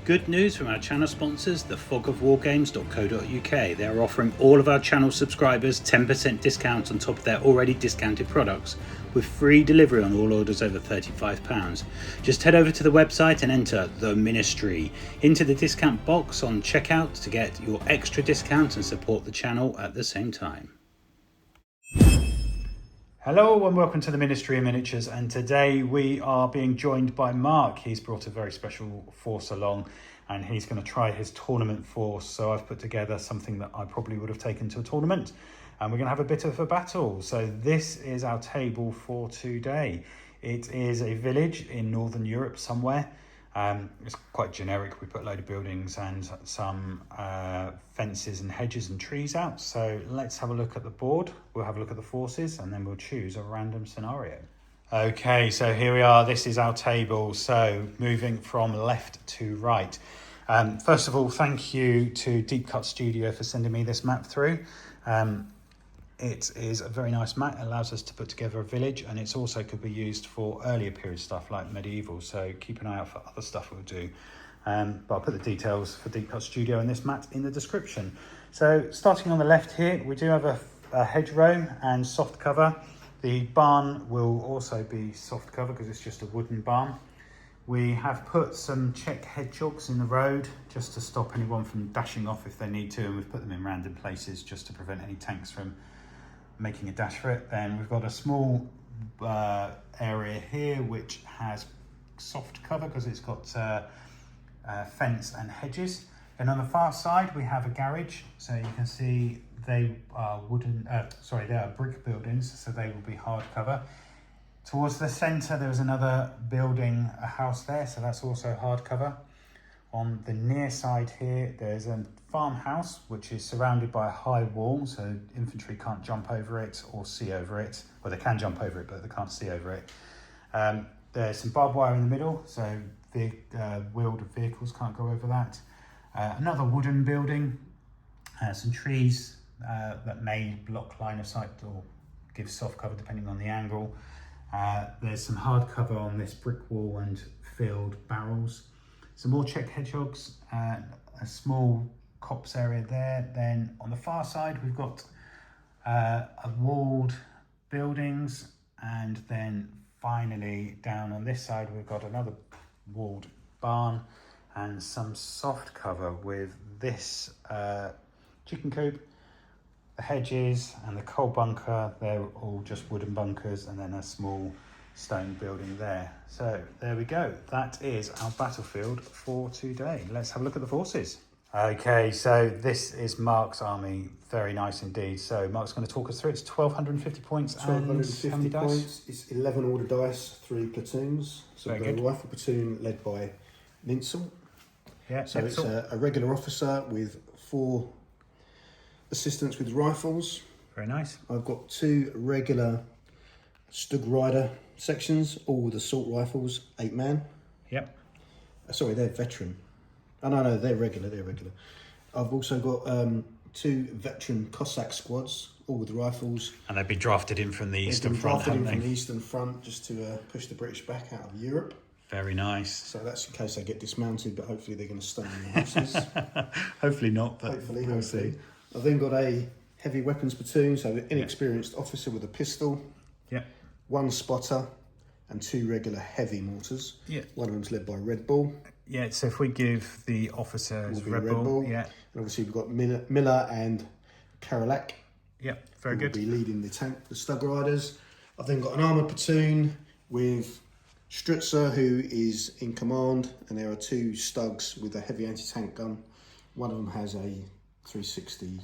Good news from our channel sponsors, thefogofwargames.co.uk. They are offering all of our channel subscribers 10% discount on top of their already discounted products, with free delivery on all orders over £35. Just head over to the website and enter The Ministry into the discount box on checkout to get your extra discount and support the channel at the same time. Hello and welcome to the Ministry of Miniatures, and today we are being joined by Mark. He's brought a very special force along and he's going to try his tournament force. So I've put together something that I probably would have taken to a tournament, and we're going to have a bit of a battle. So this is our table for today. It is a village in Northern Europe somewhere. It's quite generic. We put a load of buildings and some fences and hedges and trees out. So let's have a look at the board. We'll have a look at the forces and then we'll choose a random scenario. Okay, so here we are. This is our table. So moving from left to right. First of all, thank you to Deep Cut Studio for sending me this map through. It is a very nice map. It allows us to put together a village, and it's also could be used for earlier period stuff like medieval. So keep an eye out for other stuff we'll do. But I'll put the details for Deep Cut Studio and this map in the description. So starting on the left here, we do have a hedgerow and soft cover. The barn will also be soft cover because it's just a wooden barn. We have put some Czech hedgehogs in the road just to stop anyone from dashing off if they need to, and we've put them in random places just to prevent any tanks from making a dash for it. Then we've got a small area here which has soft cover because it's got fence and hedges. And on the far side we have a garage, so you can see they are they are brick buildings, so they will be hard cover. Towards the centre there is another building, a house there, so that's also hard cover. On the near side here, there's a farmhouse which is surrounded by a high wall, so infantry can't jump over it or see over it. Well, they can jump over it, but they can't see over it. There's some barbed wire in the middle, so big wheeled vehicles can't go over that. Another wooden building, some trees that may block line of sight or give soft cover depending on the angle. There's some hard cover on this brick wall and filled barrels. Some more Czech hedgehogs, a small copse area there. Then on the far side we've got a walled buildings, and then finally down on this side we've got another walled barn and some soft cover with this chicken coop, the hedges and the coal bunker. They're all just wooden bunkers, and then a small stone building there. So there we go. That is our battlefield for today. Let's have a look at the forces. Okay, so this is Mark's army. Very nice indeed. So Mark's going to talk us through. It's 1,250 points. 1,250 points. It's 11 order dice, 3 platoons. So we've got a rifle platoon led by Ninsel. Yeah. So it's a regular officer with 4 assistants with rifles. Very nice. I've got 2 regular Stug Rider sections, all with assault rifles, 8 man. Yep. Sorry, they're veteran. Oh no, they're regular. I've also got 2 veteran Cossack squads, all with rifles. And they've been drafted in from the Eastern Front, haven't they? From the Eastern Front just to push the British back out of Europe. Very nice. So that's in case they get dismounted, but hopefully they're going to stay in the horses. Hopefully not, but hopefully we'll see. I've then got a heavy weapons platoon, so an inexperienced officer with a pistol. Yeah. 1 spotter and 2 regular heavy mortars. Yeah. One of them's led by Red Bull. Yeah, so if we give the officers Red Bull, yeah. And obviously we've got Miller and Karolak. Yeah, very good. Will be leading the Stug Riders. I've then got an armoured platoon with Strutzer, who is in command, and there are 2 Stugs with a heavy anti-tank gun. One of them has a 360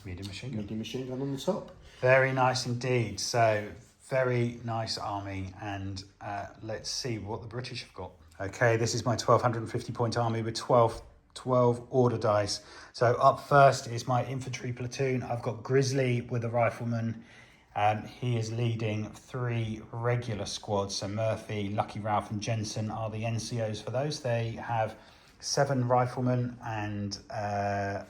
medium machine gun on the top. Very nice indeed. So very nice army, and let's see what the British have got. Okay, this is my 1,250 point army with 12 order dice. So up first is my infantry platoon. I've got Grizzly with a rifleman. He is leading 3 regular squads. So Murphy, Lucky Ralph and Jensen are the NCOs for those. They have 7 riflemen and a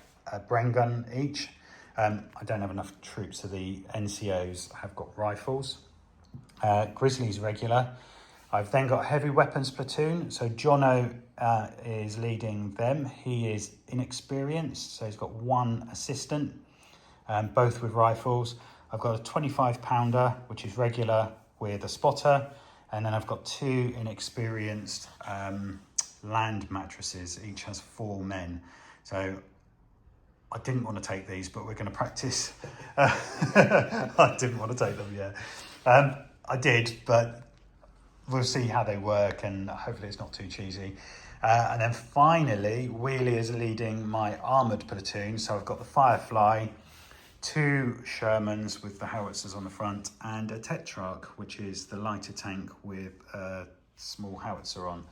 Bren gun each. I don't have enough troops, so the NCOs have got rifles. Grizzly's regular. I've then got heavy weapons platoon. So Jono is leading them. He is inexperienced, so he's got one assistant, both with rifles. I've got a 25 pounder, which is regular with a spotter. And then I've got 2 inexperienced land mattresses. Each has 4 men. So I didn't want to take these, but we're going to practice. I didn't want to take them, yeah. I did, but we'll see how they work, and hopefully it's not too cheesy. And then finally, Wheelie is leading my armoured platoon. So I've got the Firefly, 2 Shermans with the howitzers on the front, and a Tetrarch, which is the lighter tank with a small howitzer on.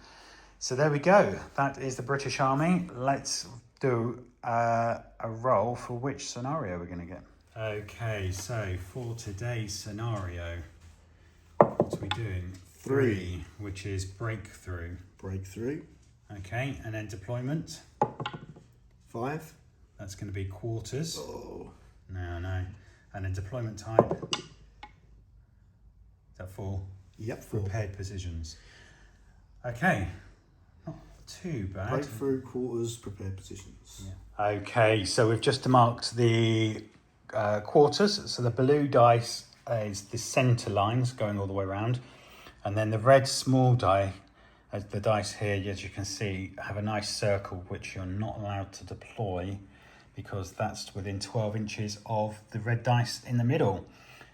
So there we go. That is the British Army. Let's do a roll for which scenario we're going to get. Okay, so for today's scenario, what are we doing? 3, which is breakthrough. Breakthrough. Okay, and then deployment. 5. That's going to be quarters. Oh. No. And then deployment type. Is that 4? Yep, 4. Prepared positions. Okay, not too bad. Breakthrough, quarters, prepared positions. Yeah. Okay, so we've just marked the quarters. So the blue dice is the centre lines going all the way around. And then the red small die, as the dice here, as you can see, have a nice circle which you're not allowed to deploy because that's within 12 inches of the red dice in the middle.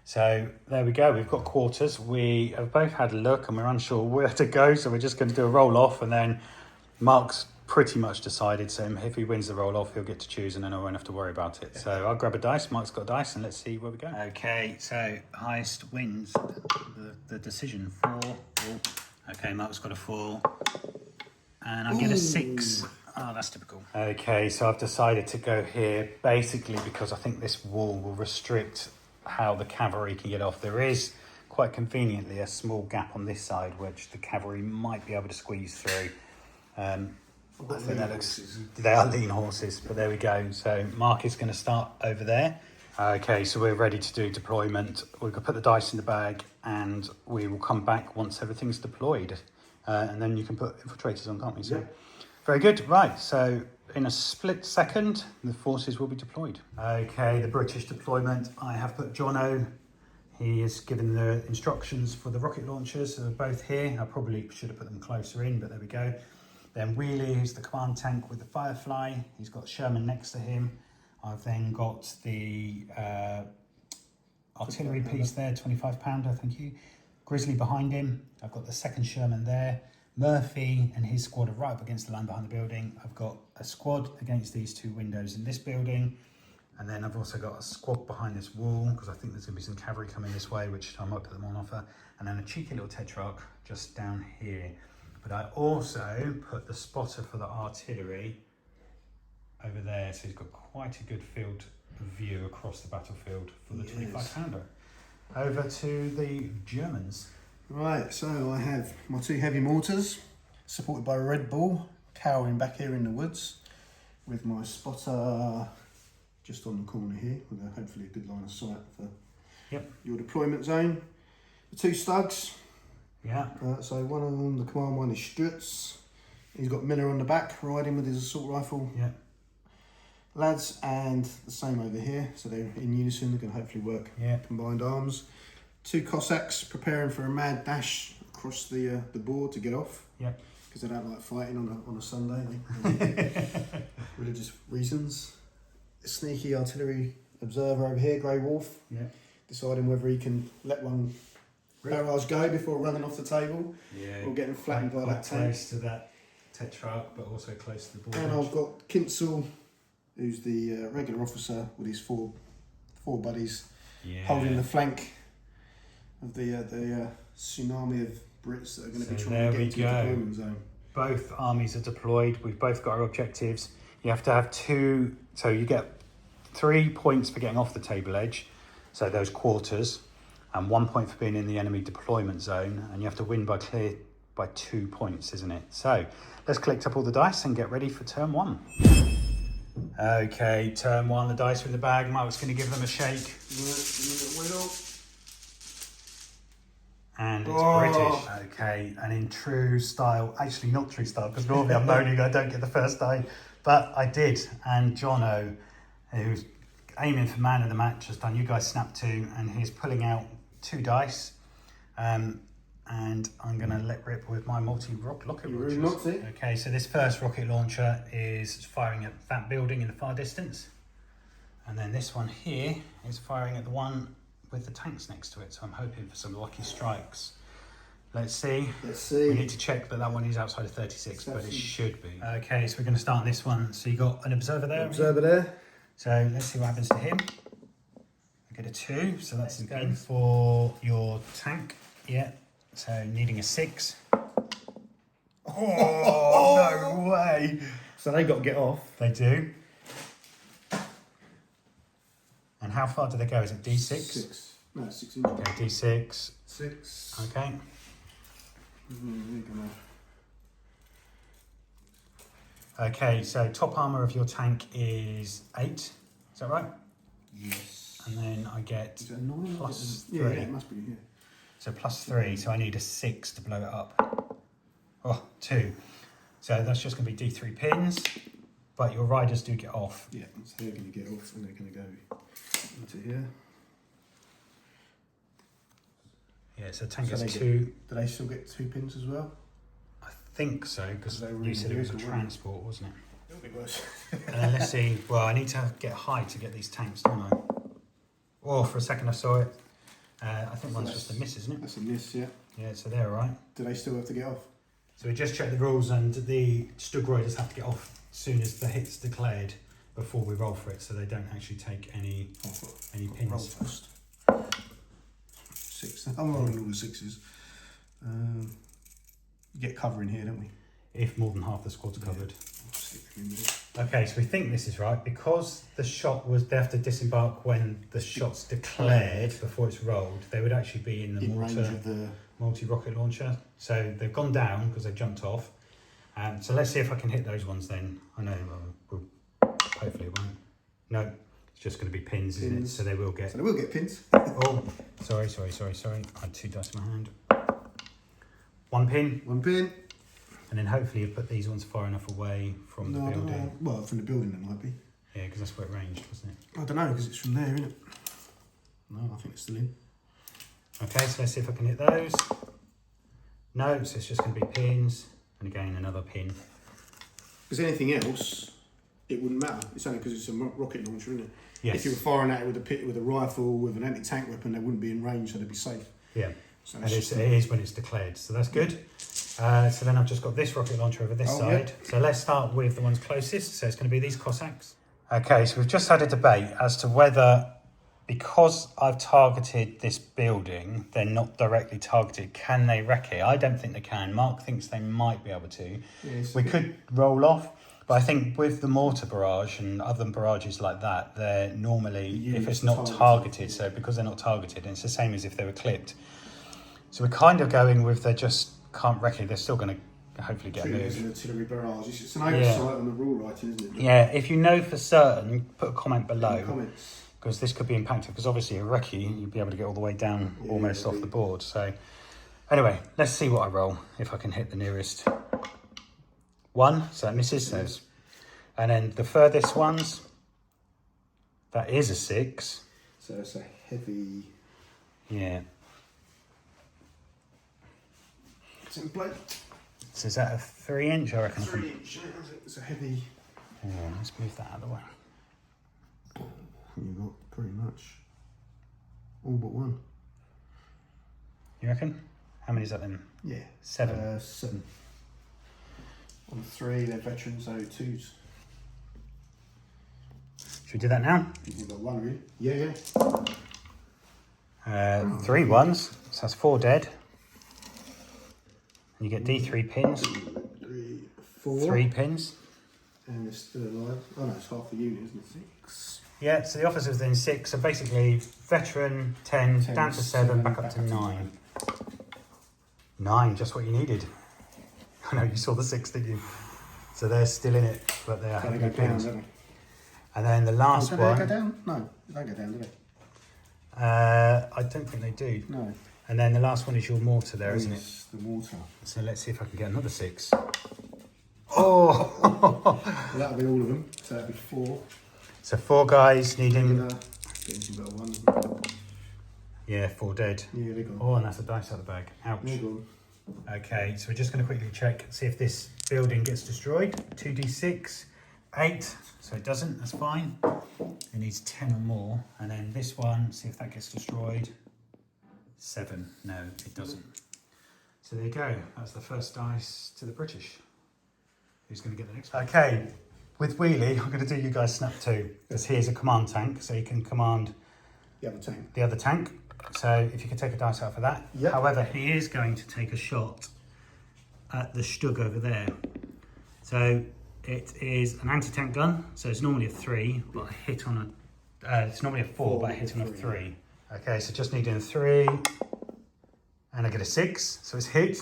So there we go, we've got quarters. We have both had a look and we're unsure where to go, so we're just going to do a roll off, and then Mark's pretty much decided, so if he wins the roll off, he'll get to choose and then I won't have to worry about it. So I'll grab a dice, Mark's got a dice, and let's see where we go. Okay, so highest wins the decision. 4. Okay, Mark's got a 4. And I get a 6. Oh, that's typical. Okay, so I've decided to go here, basically because I think this wall will restrict how the cavalry can get off. There is, quite conveniently, a small gap on this side, which the cavalry might be able to squeeze through. I think that looks, they are lean horses, but there we go. So Mark is going to start over there. Okay, so we're ready to do deployment. We're going to put the dice in the bag and we will come back once everything's deployed. And then you can put infiltrators on, can't we? So, very good. Right, so in a split second, the forces will be deployed. Okay, the British deployment. I have put Jono. He is given the instructions for the rocket launchers. So they're both here. I probably should have put them closer in, but there we go. Then Wheelie, who's the command tank with the Firefly. He's got Sherman next to him. I've then got the artillery piece there, 25 pounder, thank you. Grizzly behind him. I've got the second Sherman there. Murphy and his squad are right up against the line behind the building. I've got a squad against these 2 windows in this building. And then I've also got a squad behind this wall, because I think there's going to be some cavalry coming this way, which I might put them on offer. And then a cheeky little Tetrarch just down here. But I also put the spotter for the artillery over there, so he's got quite a good field view across the battlefield for the 25 pounder. Over to the Germans. Right, so I have my 2 heavy mortars, supported by a Red Bull, cowering back here in the woods, with my spotter just on the corner here, with hopefully a good line of sight for your deployment zone. The 2 Stugs. Yeah. So one of them, the command one, is Stutz. He's got Miller on the back, riding with his assault rifle. Yeah. Lads, and the same over here, so they're in unison, they can hopefully work combined arms. 2 Cossacks preparing for a mad dash across the board to get off. Yeah. Because they don't like fighting on a Sunday, religious reasons. A sneaky artillery observer over here, Grey Wolf, deciding whether he can let one barrage go before running off the table, or getting flattened by that tank. Close to that Tetrarch, but also close to the board. And I've got Kinzel, who's the regular officer with his four buddies, holding the flank of the tsunami of Brits that are going to be trying to get to the deployment zone. Both armies are deployed. We've both got our objectives. You have to have 2, so you get 3 points for getting off the table edge, so those quarters, and 1 point for being in the enemy deployment zone, and you have to win by 2 points, isn't it? So let's collect up all the dice and get ready for turn 1. Okay, turn 1, the dice are in the bag. Mike's going to give them a shake. And it's British. Okay, and in true style, actually not true style, because normally I'm moaning I don't get the first die, but I did. And Jono, who's aiming for man of the match, has done You Guys Snap 2, and he's pulling out 2 dice. And I'm going to let rip with my multi-rocket launchers. Okay, so this first rocket launcher is firing at that building in the far distance. And then this one here is firing at the one with the tanks next to it, so I'm hoping for some lucky strikes. Let's see. We need to check that one is outside of 36, but it should be. Okay, so we're going to start this one. So you got an observer there? Observer there. So let's see what happens to him. I get a 2, so that's going for your tank. Yeah, so needing a 6. Oh, no way. So they got to get off. They do. And how far do they go? Is it D6? 6. No, 6 inches. Okay, D6. 6. Okay. Okay, so top armour of your tank is 8. Is that right? Yes. And then I get is it a 9? plus 3. Yeah, it must be, yeah. So plus 3, so I need a 6 to blow it up. Oh, 2. So that's just going to be D3 pins, but your riders do get off. Yeah, so they're going to get off and they're going to go into here. Yeah, so tank So gets they 2. Do they still get 2 pins as well? I think so, because you said it was a transport, wasn't it? It'll be worse. And then let's see. Well, I need to get high to get these tanks, don't I? Oh, for a second I saw it. I think one's just a miss, isn't it? That's a miss, yeah. Yeah, so they're all right. Do they still have to get off? So we just checked the rules, and the Stugriders have to get off as soon as the hit's declared before we roll for it, so they don't actually take any pins. Roll first. 6. I'm rolling all the 6s. Get cover in here, don't we? If more than half the squad's covered. Yeah. Okay, so we think this is right because the shot was they have to disembark when the shot's declared before it's rolled. They would actually be in the range of the multi-rocket launcher. So they've gone down because they've jumped off. So let's see if I can hit those ones then. I know hopefully it won't. No, it's just going to be pins, isn't it? So they will get. So they will get pins. Oh, sorry. I had 2 dice in my hand. 1 pin. 1 pin. And then hopefully you put these ones far enough away from the building. I don't know. Well, from the building it might be. Yeah, because that's where it ranged, wasn't it? I don't know, because it's from there, isn't it? No, I think it's still in. Okay, so let's see if I can hit those. No, so it's just going to be pins. And again, another pin. Because anything else, it wouldn't matter. It's only because it's a rocket launcher, isn't it? Yes. If you were firing at it with a rifle, with an anti-tank weapon, they wouldn't be in range, so they'd be safe. Yeah, so and it is when it's declared, so that's good. So then I've just got this rocket launcher over this side. Yep. So let's start with the ones closest. So it's going to be these Cossacks. Okay, so we've just had a debate as to whether, because I've targeted this building, they're not directly targeted. Can they wreck it? I don't think they can. Mark thinks they might be able to. Yes, we could roll off, but I think with the mortar barrage and other barrages like that, they're normally, if it's not targeted, so because they're not targeted, and it's the same as if they were clipped. So we're kind of going with they just can't wreck it. They're still going to hopefully get moved. It's an artillery barrage. It's an oversight on the rule writing, isn't it? Yeah, if you know for certain, put a comment below. Comments. Because this could be impacted. Because obviously a recce, you'd be able to get all the way down almost off the board. So anyway, let's see what I roll, if I can hit the nearest 1. So that misses. Yes. And then the furthest ones, that is a 6. So it's a heavy... Yeah. Template. So is that a 3-inch? I reckon. 3-inch. It's a heavy. Yeah, let's move that out of the way. You've got pretty much all but 1. You reckon? How many is that then? Yeah. 7. 7. On 3, they're veterans, so 2s. Should we do that now? You've got 1, really? Yeah. 3 ones. So that's 4 dead. You get D3 pins. 3, 4. 3 pins. And it's still alive. Oh no, it's half the unit, isn't it? 6. Yeah, so the officer's within 6. So basically, veteran 10 down to 7, back up to 9. 9, just what you needed. I know you saw the 6, didn't you? So they're still in it, but they're happy to go down. And then the last one. Do they go down? No, they don't go down, do they? I don't think they do. No. And then the last one is your mortar there, isn't it? Yes, the mortar. So let's see if I can get another 6. Oh! Well, that'll be all of them. So that'll be 4. So 4 guys needing... Getting some better ones. Yeah, 4 dead. Yeah, they're gone. Oh, and that's a dice out of the bag. Ouch. They're gone. Okay, so we're just going to quickly check, see if this building gets destroyed. 2d6, 8, so it doesn't, that's fine. It needs 10 or more. And then this one, see if that gets destroyed. 7, no, it doesn't. So there you go, that's the first dice to the British. Who's going to get the next one? Okay, with Wheelie, I'm going to do you guys snap 2, because here's a command tank, so you can command the other tank. So if you can take a dice out for that. Yep. However, he is going to take a shot at the Stug over there. So it is an anti-tank gun. So it's normally a 3, but a hit on a... it's normally a 4, but a hit on a 3. Okay, so just needing a 3. And I get a 6, so it's hit.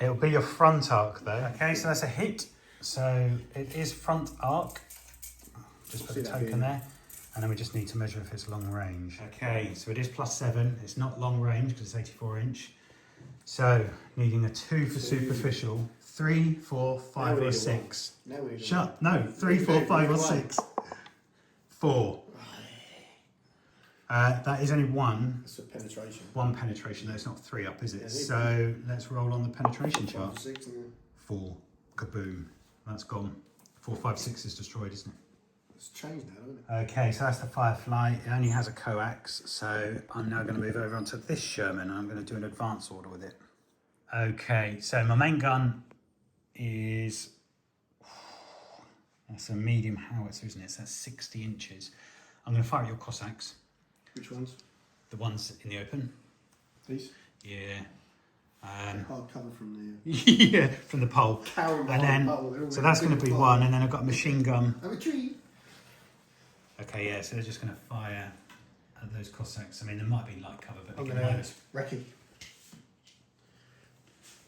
It'll be your front arc though. Okay, so that's a hit. So it is front arc. Just put the token there. And then we just need to measure if it's long range. Okay, so it is +7. It's not long range because it's 84 inch. So needing a 2 for superficial. 3, 4, 5 or 6. Shut. No, 3, 4, 5 or 6. 4. That is only 1. That's a penetration. 1 penetration. That's not 3 up, is it? So let's roll on the penetration chart. 6, 4. Kaboom. That's gone. 4, 5, 6 is destroyed, isn't it? It's changed now, isn't it? Okay, so that's the Firefly. It only has a coax, so I'm now going to move over onto this Sherman and I'm going to do an advance order with it. Okay, so my main gun is... That's a medium howitzer, isn't it? So that's 60 inches. I'm going to fire at your Cossacks. Which ones? The ones in the open. These? Yeah. Hard cover from the... Yeah, from the pole. And then, so that's going to be 1, and then I've got a machine gun. I'm a tree. Okay, yeah, so they're just going to fire at those Cossacks. I mean, there might be light cover, but I'm they going can to minus. Recce.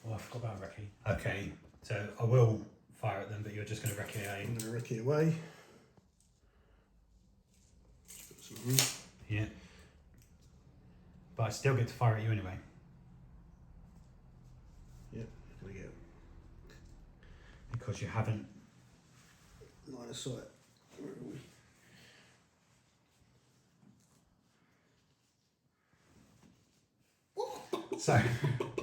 Oh, I forgot about Recce. Okay, so I will fire at them, but you're just going to Recce I'm going to Recce away. Yeah. But I still get to fire at you anyway. Yeah, going to get Because you haven't... line of sight. Where are we? So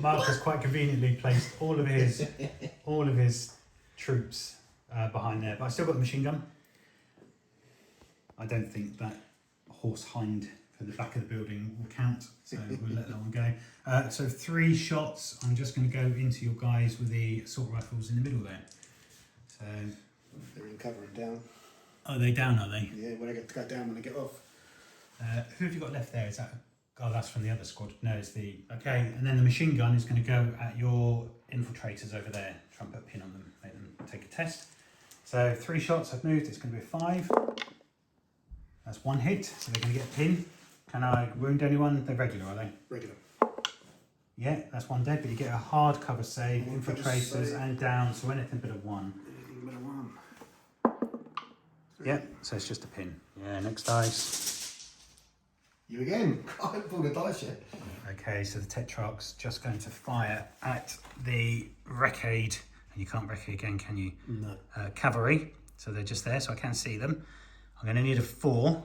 Mark has quite conveniently placed all of his troops behind there, but I still got the machine gun. I don't think that horse hind for the back of the building will count, so we'll let that one go. So 3 shots. I'm just going to go into your guys with the assault rifles in the middle there. So they're in cover and down. Are they down? Are they? Yeah, when they get to go down when they get off. Who have you got left there? Is that? Oh, that's from the other squad. No, it's the... Okay, and then the machine gun is going to go at your infiltrators over there. Try and put a pin on them, make them take a test. So 3 shots I've moved, it's going to be a 5. That's 1 hit, so they're going to get a pin. Can I wound anyone? They're regular, are they? Regular. Yeah, that's 1 dead, but you get a hard cover save, infiltrators and down, so anything but a 1. Anything but a 1. Yeah, so it's just a pin. Yeah, next dice. You again. I haven't pulled a dice yet. Okay, so the Tetrarch's just going to fire at the Recade, and you can't Recade again, can you? No. Cavalry, so they're just there, so I can't see them. I'm going to need a 4.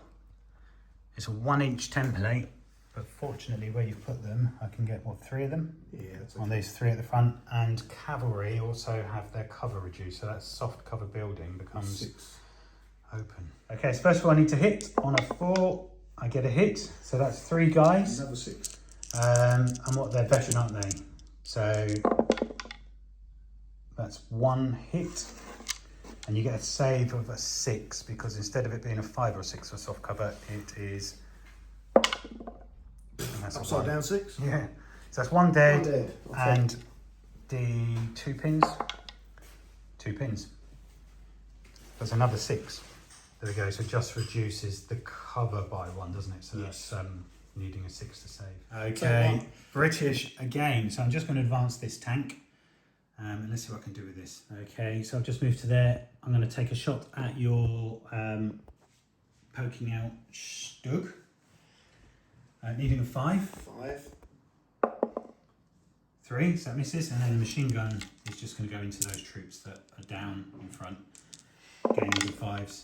It's a 1-inch template, but fortunately where you've put them, I can get, what, 3 of them? Yeah, that's okay. On these 3 at the front, and Cavalry also have their cover reduced, so that soft cover building becomes 6. Open. Okay, so first of all I need to hit. On a 4, I get a hit, so that's 3 guys. Another 6. And what, they're veteran, aren't they? So that's 1 hit, and you get a save of a 6 because instead of it being a 5 or a 6 for soft cover, it is. That's upside down 6. Yeah, so that's 1 dead, 1 dead. and the 2 pins. 2 pins. That's another 6. There we go. So it just reduces the cover by 1, doesn't it? So yes. That's needing a 6 to save. Okay, British again. So I'm just going to advance this tank. And let's see what I can do with this. Okay, so I've just moved to there. I'm going to take a shot at your poking out Stug. Needing a 5. 5. 3, so that misses, and then the machine gun is just going to go into those troops that are down in front. Again, with 5s,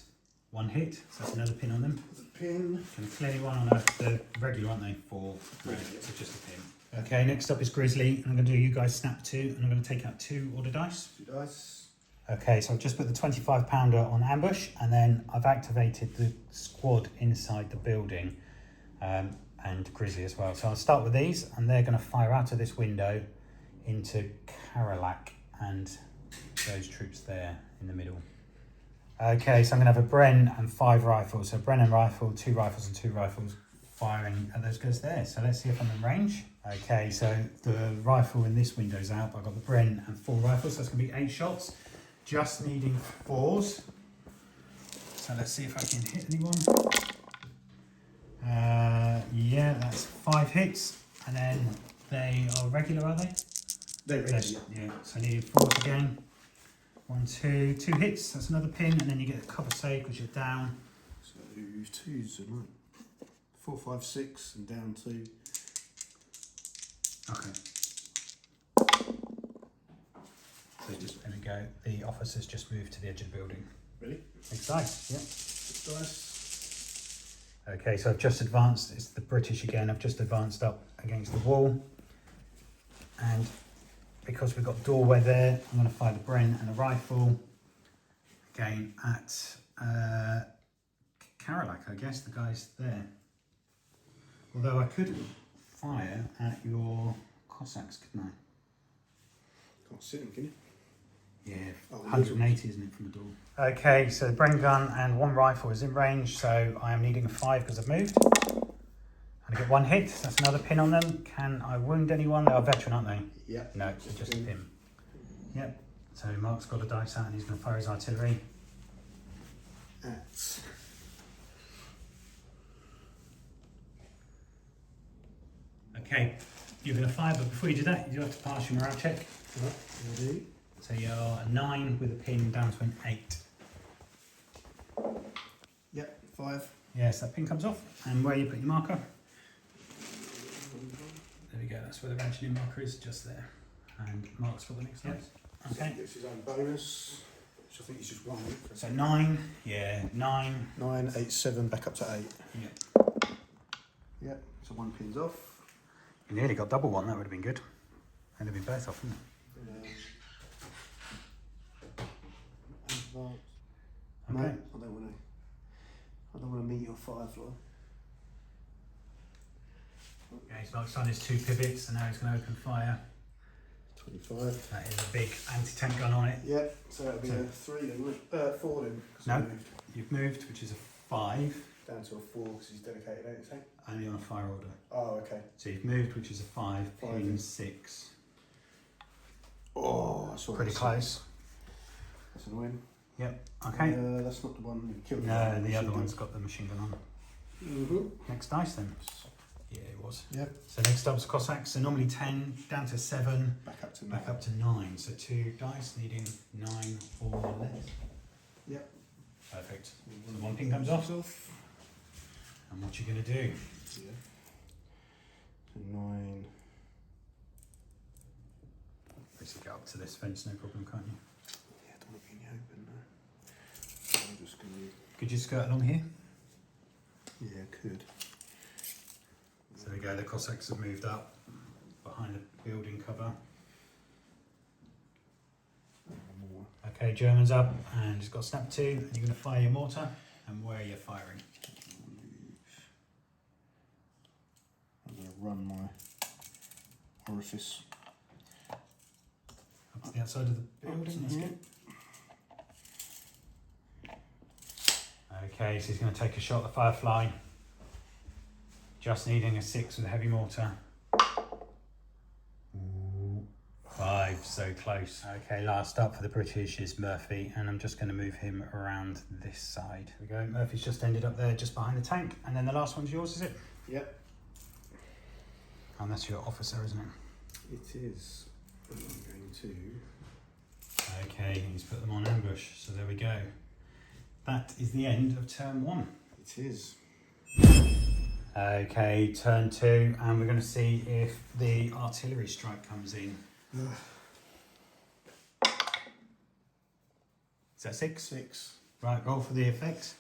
1 hit, so that's another pin on them. Pin. And clearly one on the regular, aren't they? 4, right, so just a pin. Okay, next up is Grizzly, and I'm going to do you guys snap 2, and I'm going to take out 2 order dice. 2 dice. Okay, so I've just put the 25 pounder on ambush, and then I've activated the squad inside the building, and Grizzly as well. So I'll start with these, and they're going to fire out of this window into Karalak and those troops there in the middle. Okay, so I'm going to have a Bren and 5 rifles. So Bren and rifle, 2 rifles and 2 rifles firing at those guys there. So let's see if I'm in range. Okay, so the rifle in this window's out, but I've got the Bren and 4 rifles, so that's going to be 8 shots. Just needing 4s. So let's see if I can hit anyone. Yeah, that's 5 hits. And then they are regular, are they? They're regular. Yeah, so I needed 4s again. 1, 2 hits, that's another pin, and then you get a cover save because you're down. So 2s and 4, 5, 6 and down 2. Okay. So just, there we go. The officers just moved to the edge of the building. Ready? Next dice, yeah. 6 dice. Okay, so I've just advanced, it's the British again, I've just advanced up against the wall. And because we've got doorway there, I'm going to fire the Bren and a rifle. Again at Karalak, I guess, the guy's there. Although I could fire at your Cossacks, couldn't I? Can't see them, can you? Yeah, Oh, 180, isn't it, from the door? Okay, so the Bren gun and 1 rifle is in range, so I am needing a 5 because I've moved. And I get 1 hit, that's another pin on them. Can I wound anyone? They're a veteran, aren't they? Yep. No, it's just a pin. Yep, so Mark's got a dice out and he's going to fire his artillery. At. Okay, you're going to fire, but before you do that, you have to pass your morale check. Ready? So you're a 9 with a pin down to an 8. Yep, 5. Yes, that pin comes off. And where you put your marker? There we go, that's where the ratcheting marker is, just there. And Mark's got the next dice. Okay. He gets his own bonus, which I think is just 1. So 9, yeah, 9. 9, 8, 7, back up to 8. Yeah. Yep, so 1 pin's off. You nearly got double 1, that would have been good. They'd have been both off, wouldn't it? Okay. No, I don't want to meet your 5 line. Okay, so Mark's done his 2 pivots, and now he's going to open fire. 25. That is a big anti-tank gun on it. Yep, so that'll be a 3 then, wouldn't it? 4 then. No, you've moved, which is a 5. Down to a 4 because he's dedicated anti-tank. Only on a fire order. Oh, okay. So you've moved, which is a 5, 5, pin yeah. 6. Oh, that's Pretty close. That's a win. Yep, okay. That's not the one who killed No, the other one's got the machine gun on. Mm-hmm. Next dice then. Yeah, it was. Yep. So next up's Cossacks. So normally 10, down to 7, Back up to 9. back up to 9. So 2 dice needing 9 or less. Yep. Perfect. So 1 pin comes off. And what you going to do? Yeah. So 9. Basically get up to this fence, no problem, can't you? Yeah, I don't want to be in the open though. I'm just going to. Could you skirt along here? Yeah, could. So there we go, the Cossacks have moved up behind the building cover. More. Okay, German's up and he's got snap 2, and you're going to fire your mortar. And where are you firing? I'm going to run my orifice. Up to the outside of the building, that's good. Okay, so he's going to take a shot at the Firefly. Just needing a 6 with a heavy mortar. Ooh, 5, so close. Okay, last up for the British is Murphy, and I'm just going to move him around this side. There we go, Murphy's just ended up there, just behind the tank, and then the last one's yours, is it? Yep. And that's your officer, isn't it? It is. I'm going to. Okay, he's put them on ambush, so there we go. That is the end of turn 1. It is. Okay, turn 2, and we're going to see if the artillery strike comes in. Is that 6? 6. Right, roll for the effect.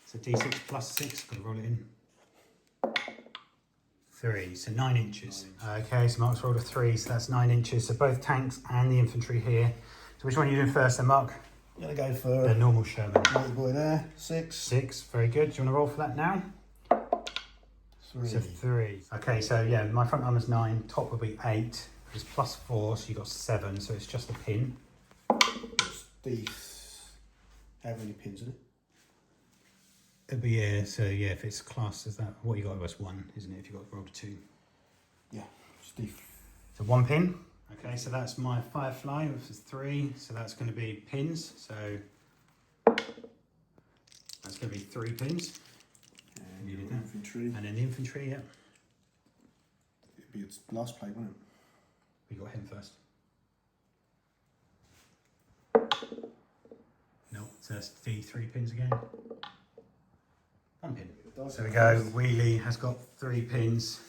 So D6 plus 6, got to roll it in. 3, so 9 inches. Okay, so Mark's rolled a 3, so that's 9 inches. So both tanks and the infantry here. So which one are you doing first then, Mark? I'm going to go for the normal Sherman. Mighty boy there. 6. 6, very good. Do you want to roll for that now? 3. So 3. Okay, so yeah, my front armor's 9, top will be 8, which is plus 4, so you got 7, so it's just a pin. How many pins in it? It'll be, yeah, so yeah, if it's classed as that, what you got was 1, isn't it, if you got rolled a 2? Yeah, So 1 pin. Okay, so that's my Firefly, which is 3, so that's going to be pins, so that's going to be 3 pins. And your infantry. And then the infantry, yeah. It'd be its last play, wouldn't it? We got him first. No, so that's the 3 pins again. 1 pin. So we go, Wheelie has got 3 pins,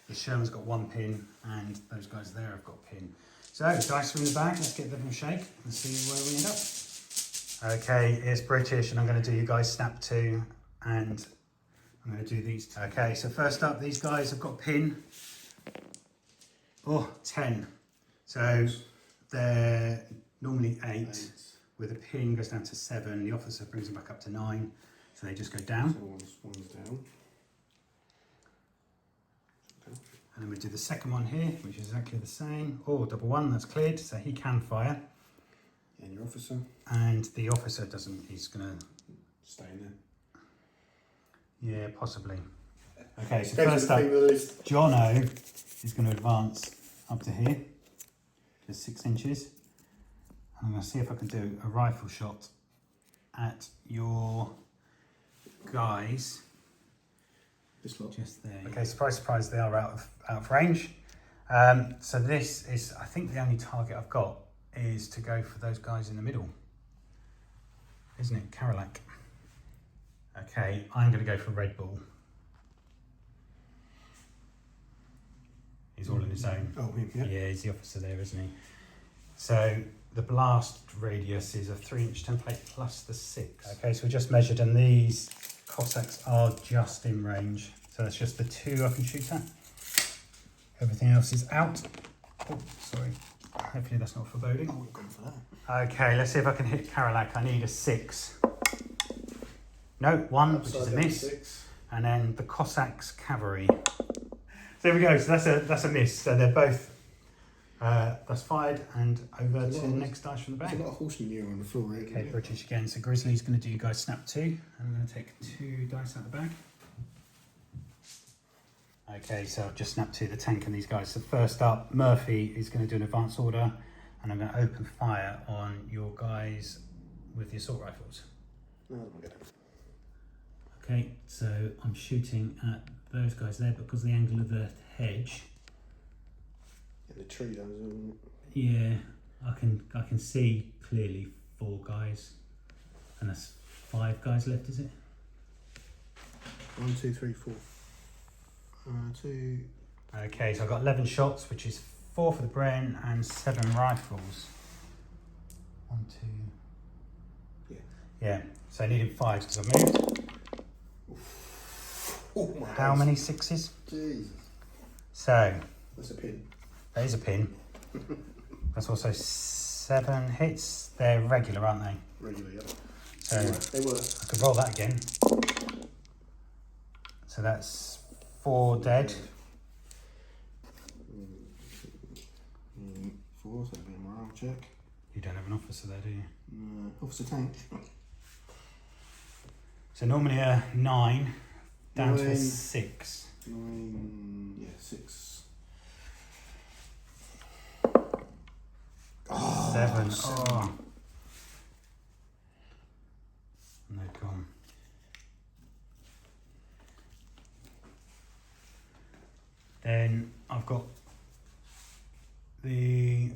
the Sherman's got 1 pin, and those guys there have got a pin. So, dice from the bag, let's get them a shake and see where we end up. Okay, it's British, and I'm going to do you guys snap 2, and I'm going to do these 2. Okay, so first up, these guys have got a pin. Oh, 10. So they're normally 8. With a pin goes down to 7. The officer brings them back up to 9. So they just go down. So one's down. And then we do the second one here, which is exactly the same. Oh, double 1, that's cleared, so he can fire. And your officer? And the officer doesn't, he's going to stay in there. Yeah, possibly. Okay, so first up, Jono is going to advance up to here, just 6 inches. I'm going to see if I can do a rifle shot at your guys. This lot. Just there. Okay, surprise, surprise, they are out of range. So this is, I think the only target I've got is to go for those guys in the middle. Isn't it? Karalak. Okay, I'm going to go for Red Bull. He's all in his own. Oh, him, yeah. Yeah, he's the officer there, isn't he? So the blast radius is a 3-inch template plus the 6. Okay, so we just measured, and these Cossacks are just in range. So that's just the 2 I can shoot at. Everything else is out. Oh, sorry. Hopefully that's not foreboding. I wouldn't go for that. Okay, let's see if I can hit Karalak. I need a 6. No, 1, which is a miss. 6. And then the Cossack Cavalry. So there we go. So that's a miss. So they're both that's fired, and over to the next dice from the bag. There's a lot of horse manure on the floor here. Okay, British again. So Grizzly's going to do you guys snap 2. And I'm going to take 2 dice out of the bag. Okay, so I've just snapped 2, the tank and these guys. So first up, Murphy is going to do an advance order, and I'm going to open fire on your guys with the assault rifles. No, I'm good. Okay, so I'm shooting at those guys there because of the angle of the hedge. Yeah, the tree does. Yeah, I can see clearly 4 guys, and that's 5 guys left, is it? 1, 2, 3, 4. 2. Okay, so I've got 11 shots, which is 4 for the brain and 7 rifles. 1, 2. Yeah. Yeah. So I needed 5 because I moved. Oh my How gosh. many 6s? Jesus. So That's a pin. that is a pin. That's also 7 hits. They're regular, aren't they? Regular, yeah. So They were. I could roll that again. So that's 4 dead. 4, so that'll be a morale check. You don't have an officer there, do you? No, officer tank. So normally a 9 down to a 9. 6. 9, yeah, 6. Oh, 7. 7. Oh. No, gone. Then I've got the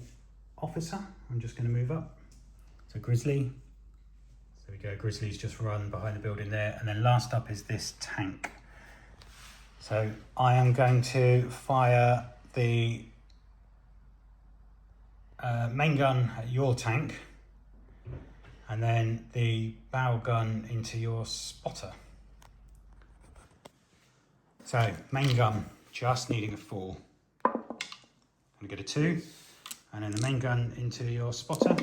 officer. I'm just going to move up. So Grizzly. So we go. Grizzly's just run behind the building there. And then last up is this tank. So I am going to fire the main gun at your tank, and then the bow gun into your spotter. So main gun just needing a 4. I'm gonna get a 2, and then the main gun into your spotter.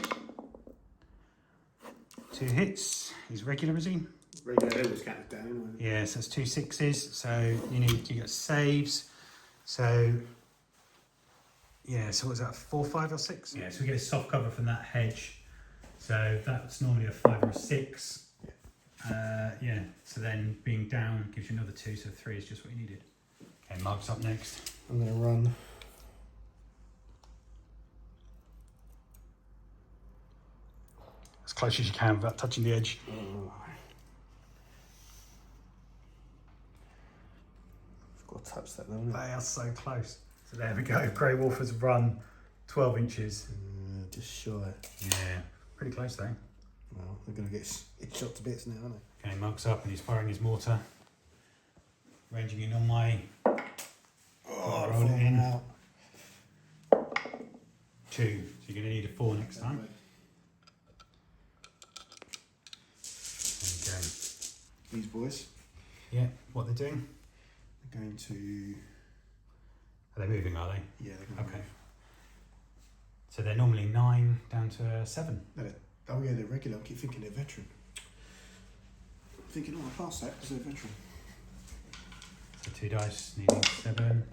2 hits. He's regular, is he? Regular, always counted down anyway. Yeah, so it's 2 6s. So you got saves. So yeah, so what's that? 4, 5, or 6? Yeah, so we get a soft cover from that hedge. So that's normally a 5 or a 6. Yeah, so then being down gives you another 2, so 3 is just what you needed. Okay, Mark's up next. I'm going to run. As close as you can without touching the edge. I've got to touch that though. They are so close. So there we go. Grey Wolf has run 12 inches. Just shy. Yeah, pretty close though. Well, they're going to get shot to bits now, aren't they? Okay, Mark's up and he's firing his mortar. Ranging in on my... Oh, roll it in. Out. 2. So you're going to need a 4 next time. There you These boys. go. Yeah, what they're doing? They're going to... Are they moving, are they? Yeah, they're going to Okay. So they're normally 9 down to 7. Oh yeah, they're regular. I keep thinking they're veteran. I'm thinking, I passed that because they're veteran. So 2 dice needing 7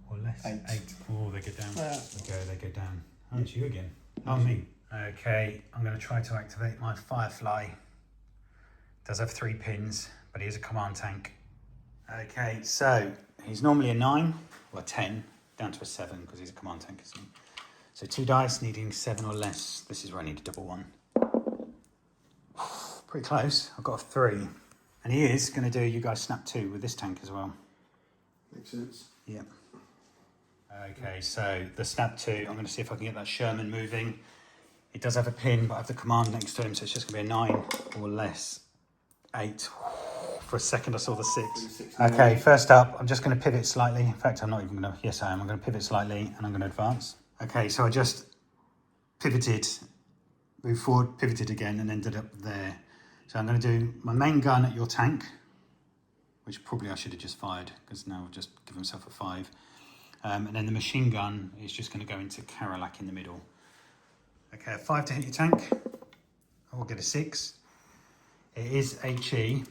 or less. 8. 8. Oh, they go down. They go down. Oh, Yeah. it's you again. Oh, me. Okay, I'm going to try to activate my Firefly. Does have 3 pins, but he is a command tank. Okay, so he's normally a 9 or a 10, down to a 7 because he's a command tank, isn't he? So 2 dice needing 7 or less. This is where I need a double 1. Pretty close. I've got a 3. And he is going to do you guys snap 2 with this tank as well. Makes sense. Yep. Okay, so the snap 2, I'm going to see if I can get that Sherman moving. He does have a pin, but I have the command next to him, so it's just going to be a 9 or less. 8. For a second I saw the 6. Okay, first up, I'm just going to pivot slightly. In fact, I'm not even going to... Yes, I am. I'm going to pivot slightly, and I'm going to advance. Okay, so I just pivoted, moved forward, pivoted again, and ended up there. So I'm going to do my main gun at your tank, which probably I should have just fired, because now I've just given myself a 5. And then the machine gun is just going to go into Karalak in the middle. Okay, a 5 to hit your tank. I will get a 6. It is HE.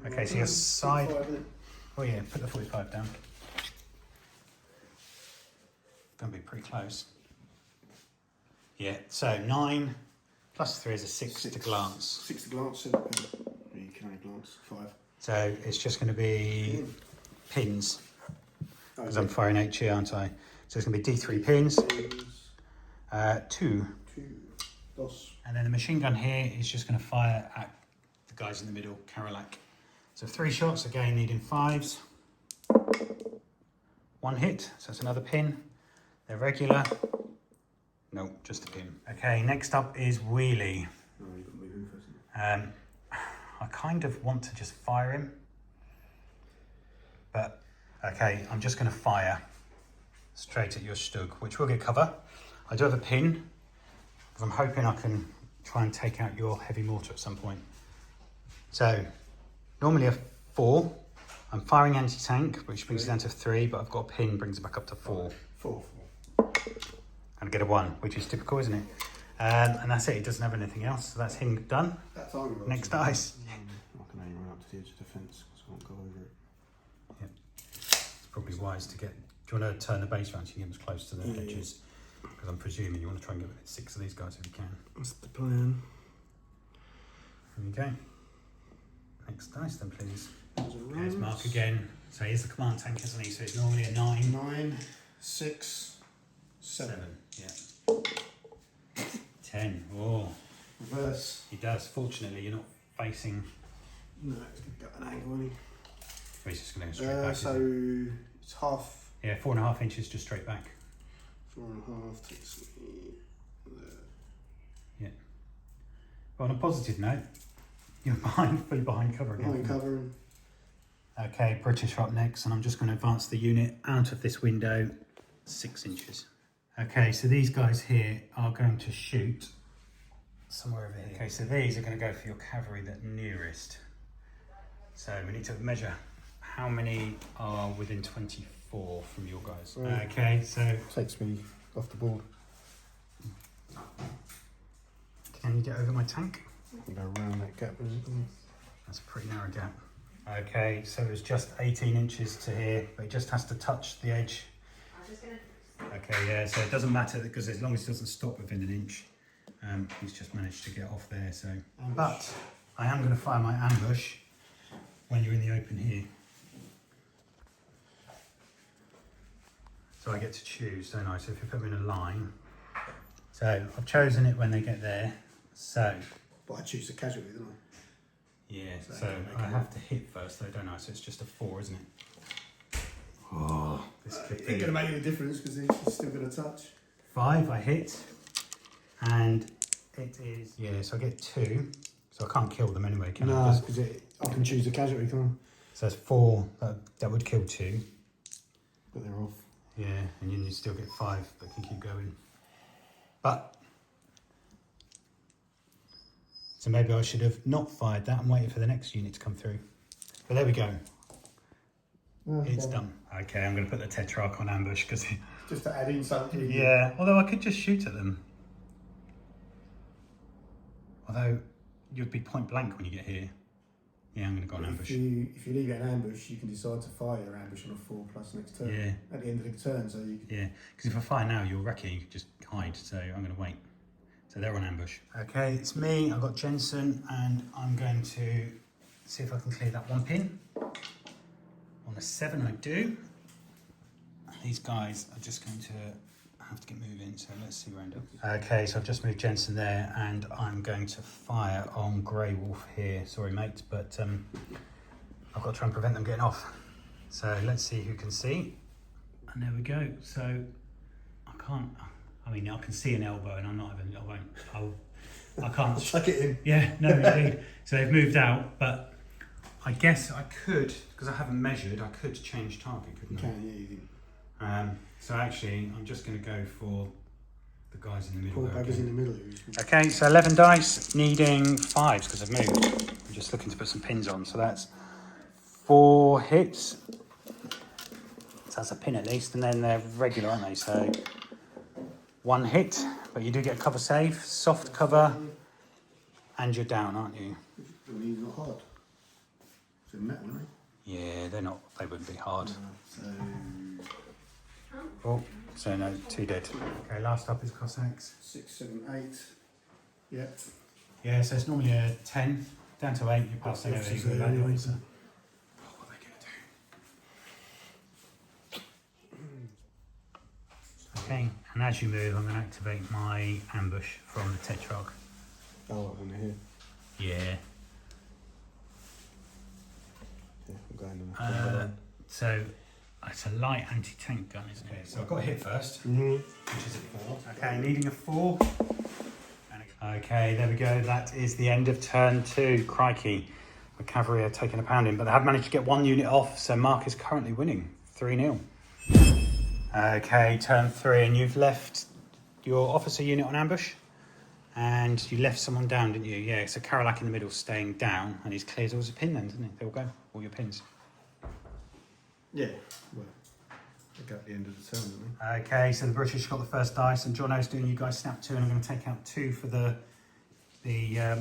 Okay, so your side... Oh yeah, put the 45 down. Going to be pretty close. Yeah, so 9 plus 3 is a 6 to glance. 6 to glance, 7 pin. You can only glance, 5. So it's just going to be pins, because I'm firing HE, aren't I? So it's going to be D3 pins, 2. And then the machine gun here is just going to fire at the guys in the middle, Karalak. So 3 shots, again needing 5s. 1 hit, so that's another pin. They're regular. No, just a pin. Okay, next up is Wheelie. Oh, you've got to move in first. I kind of want to just fire him. But, okay, I'm just going to fire straight at your Stug, which will get cover. I do have a pin, because I'm hoping I can try and take out your heavy mortar at some point. So, normally a 4. I'm firing anti-tank, which brings it down to 3, but I've got a pin, brings it back up to 4. 4. And I get a 1, which is typical, isn't it? And that's it, he doesn't have anything else, so that's him done. That's armoured. Next dice. I can only run up to the edge of defence, because I won't go over it. Yep. It's probably wise to get... Do you want to turn the base around so you get as close to the edges? Because I'm presuming you want to try and get 6 of these guys if you can. That's the plan. There you go. Next dice then, please. There's Mark again. So he's the command tank, isn't he? So it's normally a 9. 9, 6, 7. Yeah. 10. Oh. Reverse. He does. Fortunately, you're not facing... No, it's going to go an angle, isn't he? He's just going to go straight back. So it's half. Yeah, 4.5 inches just straight back. 4.5 takes me there. Yeah. But on a positive note, you're fully behind cover again. Behind cover. And Okay, British are up next, and I'm just going to advance the unit out of this window 6 inches. Okay, so these guys here are going to shoot somewhere over here. Okay, so these are going to go for your cavalry that nearest. So we need to measure how many are within 24 from your guys. Right. Okay, so Takes me off the board. can you get over my tank? Go around that gap. That's a pretty narrow gap. Okay, so it's just 18 inches to here, but it just has to touch the edge. Okay, yeah, so it doesn't matter because as long as it doesn't stop within an inch, he's just managed to get off there. So, but I am going to fire my ambush when you're in the open here. So I get to choose, don't I? So if you put them in a line, so I've chosen it when they get there. So, but I choose the casualty, don't I? Yeah, so I have to hit first though, don't I? So it's just a 4, isn't it? Oh, this could be. It's going to make any difference because he's still going to touch. 5, I hit. And it is, yeah, so I get 2. So I can't kill them anyway, can I? No, because I can choose the casualty, can't I? So it's 4, that would kill 2. But they're off. Yeah, and you still get 5 that can keep going. But, so maybe I should have not fired that and waited for the next unit to come through. But there we go. It's done. Okay, I'm going to put the Tetrarch on ambush because... Just to add in something. Yeah, although I could just shoot at them. Although, you'd be point blank when you get here. Yeah, I'm going to go on ambush. If you leave it in ambush, you can decide to fire your ambush on a 4+ next turn. Yeah. At the end of the turn, so you. Yeah, because if I fire now, you're wrecking. You could just hide. So I'm going to wait. So they're on ambush. Okay, it's me. I've got Jensen, and I'm going to see if I can clear that 1 pin. On a 7, I do. These guys are just going to have to get moving. So let's see where I end up. Okay, so I've just moved Jensen there, and I'm going to fire on Grey Wolf here. Sorry, mate, but I've got to try and prevent them getting off. So let's see who can see. And there we go. So I can't. I mean, I can see an elbow, and I'm not even. I can't. Chuck it in. Yeah, no, indeed. So they've moved out, but I guess I could, because I haven't measured. I could change target, couldn't I? Can, yeah, you can. So actually, I'm just going to go for the guys in the middle. Poor buggers in the middle. Okay, so 11 dice, needing 5s because I've moved. I'm just looking to put some pins on. So that's 4 hits. So that's a pin at least, and then they're regular, aren't they? So 1 hit, but you do get a cover save, soft cover, and you're down, aren't you? He's not hard. It's in metal, isn't he? Yeah, they're not. They wouldn't be hard. So. Oh, so no, 2 dead. Okay, last up is Cossacks. 6, 7, 8. Yeah. Yeah, so it's normally a 10, down to 8. You pass That's anyway. the officer anyway, so. What are they going to do? Okay, and as you move, I'm going to activate my ambush from the Tetrarch. Oh, that one here. Yeah. Yeah, I'm going in the So it's a light anti-tank gun, isn't it? So I've got a hit first, which is a 4. Okay, needing a 4. Okay, there we go. That is the end of turn 2. Crikey. The cavalry are taking a pounding, but they have managed to get 1 unit off, so Mark is currently winning 3-0. Okay, turn 3, and you've left your officer unit on ambush, and you left someone down, didn't you? Yeah, so Karolak in the middle staying down, and he's cleared all his pin then, didn't he? There we go, all your pins. Yeah, well, they got the end of the turn, didn't they? Okay, so the British got the first dice, and Jono's doing you guys snap 2, and I'm going to take out 2 for the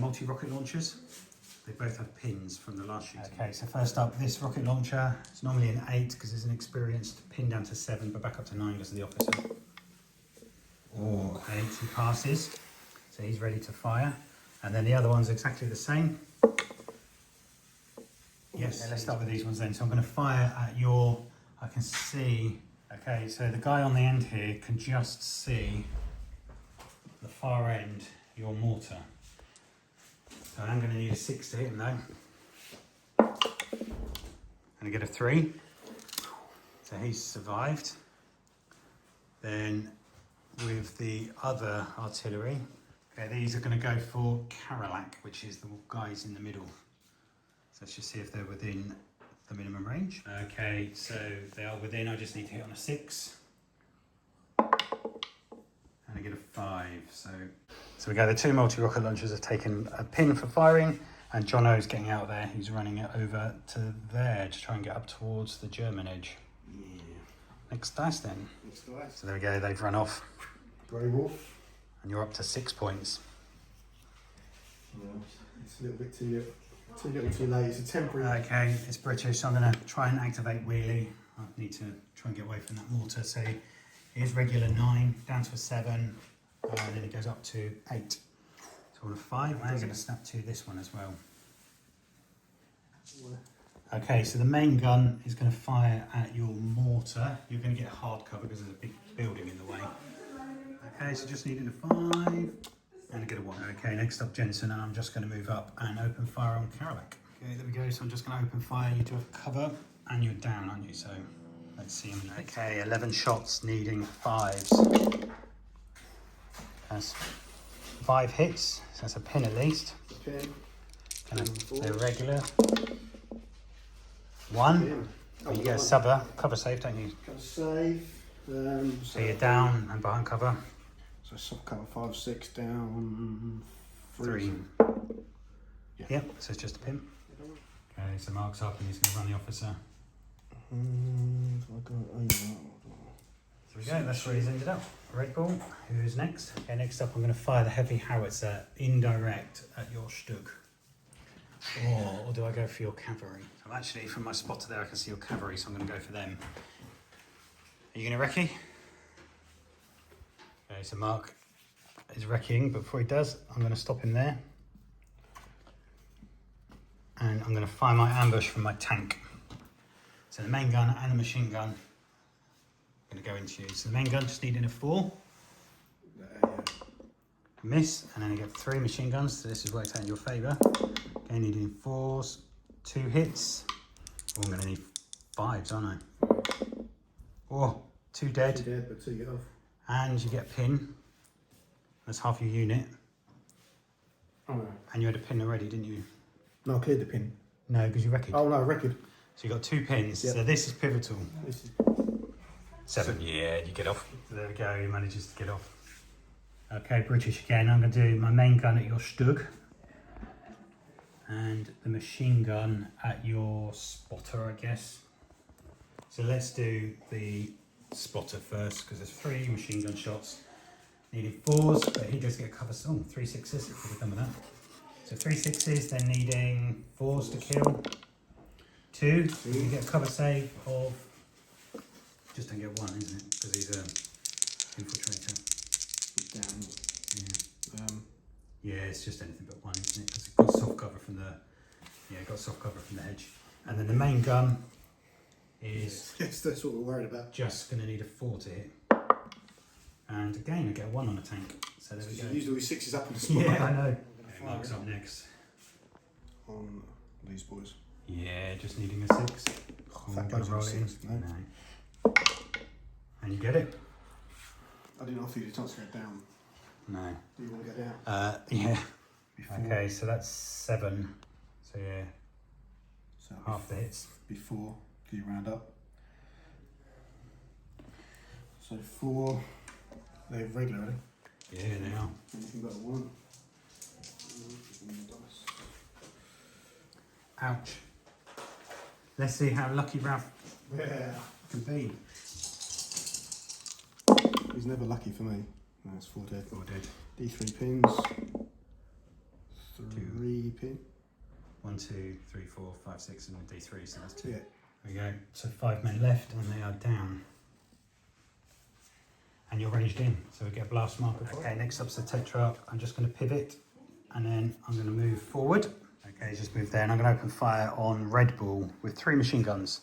multi-rocket launchers. They both have pins from the last shooting. Okay, so first up, this rocket launcher. It's normally an 8 because it's an experienced, pin down to 7, but back up to 9 because of the officer. Oh, 8, he passes. So he's ready to fire. And then the other one's exactly the same. Yes, let's start with these ones then. So I'm going to fire at your, I can see, okay, so the guy on the end here can just see the far end, your mortar. So I'm going to need a 6 to hit him though. And I get a 3. So he's survived. Then with the other artillery, okay, these are going to go for Karolak, which is the guys in the middle. So let's just see if they're within the minimum range. Okay, so they are within. I just need to hit on a 6. And I get a 5. So we go. The 2 multi-rocket launchers have taken a pin for firing, and Jono's getting out there. He's running it over to there to try and get up towards the German edge. Yeah. Next dice then. Next dice. So there we go. They've run off. Grey Wolf. And you're up to 6 points. Well, it's a little bit too little too late. It's a temporary. Okay, it's British, so I'm going to try and activate wheelie. I need to try and get away from that mortar. So it is regular 9, down to a 7, and then it goes up to 8. So on a 5, I'm going to snap to this one as well. Okay, so the main gun is going to fire at your mortar. You're going to get hard cover because there's a big building in the way. Okay, so just needing a 5 and I get a 1. Okay, next up Jensen, and I'm just going to move up and open fire on Karabakh. Okay, there we go. So I'm just going to open fire. You do have cover and you're down, aren't you? So let's see him. Okay, 11 shots needing 5s. That's 5 hits. So that's a pin at least. Pin. They're regular. 1. Oh, you get a cover save, don't you? Cover save. So you're down and behind cover. So soft cover 5, 6 down. 3. Yeah. Yep. So it's just a pin. Okay. So Mark's up and he's going to run the officer. There we go. That's where he's ended up. Red Bull. Who's next? Okay. Next up, I'm going to fire the heavy howitzer indirect at your Stug. Or do I go for your cavalry? So actually, from my spotter there, I can see your cavalry, so I'm going to go for them. Are you going to recce? Okay, so Mark is recceing, but before he does, I'm going to stop him there. And I'm going to fire my ambush from my tank. So the main gun and the machine gun are going to go into you. So the main gun just needing a 4. Miss, and then you get 3 machine guns, so this is worked out in your favour. Okay, needing 4s, 2 hits. Oh, I'm going to need 5s, aren't I? Oh, 2 dead. 2 dead, but 2 get off. And you get a pin. That's half your unit. Oh no. And you had a pin already, didn't you? No, I cleared the pin. No, because you reckoned. Oh no, record. So you got 2 pins. Yep. So this is pivotal. This is 7. Yeah, you get off. So there we go. He manages to get off. Okay, British again. I'm going to do my main gun at your Stug. And the machine gun at your spotter, I guess. So let's do the spotter first, because there's 3 machine gun shots. Needing 4s, but he does get cover. Oh, 3 6s. Could have done with that. So 3 6s, then needing 4s to kill. 2. You get a cover save of. Just don't get 1, isn't it? Because he's a infiltrator. down. Yeah, it's just anything but 1, isn't it? Because it's got soft cover from the. Yeah, got soft cover from the hedge. And then the main gun is. Yes, that's what we're worried about. Just going to need a 4 to hit. And again, I get a 1 on a tank. So there we go. Usually 6s up on the spot. Yeah, I know. Okay, Mark's up next. On these boys. Yeah, just needing a 6. Oh, That gotta goes on roll it in. 6, no. No. And you get it? I didn't offer you the chance to go down. No. Do you want to go down? Yeah. Before, Okay, so that's 7. So yeah, so half the hits. Before, can you round up? So 4, they're regular, are they? Yeah, they are. Anything but a 1. Ouch. Let's see how lucky Ralph Yeah. can be. He's never lucky for me. No, it's 4 dead. 4 dead. D3 pins. 3 pin. 1, 2, 3, 4, 5, 6, and a D3, so that's 2. Yeah. There we go. So 5 men left, and they are down. And you're ranged in, so we get a blast marker. Okay, next up's the Tetra. I'm just going to pivot, and then I'm going to move forward. Okay, just move there, and I'm going to open fire on Red Bull with 3 machine guns.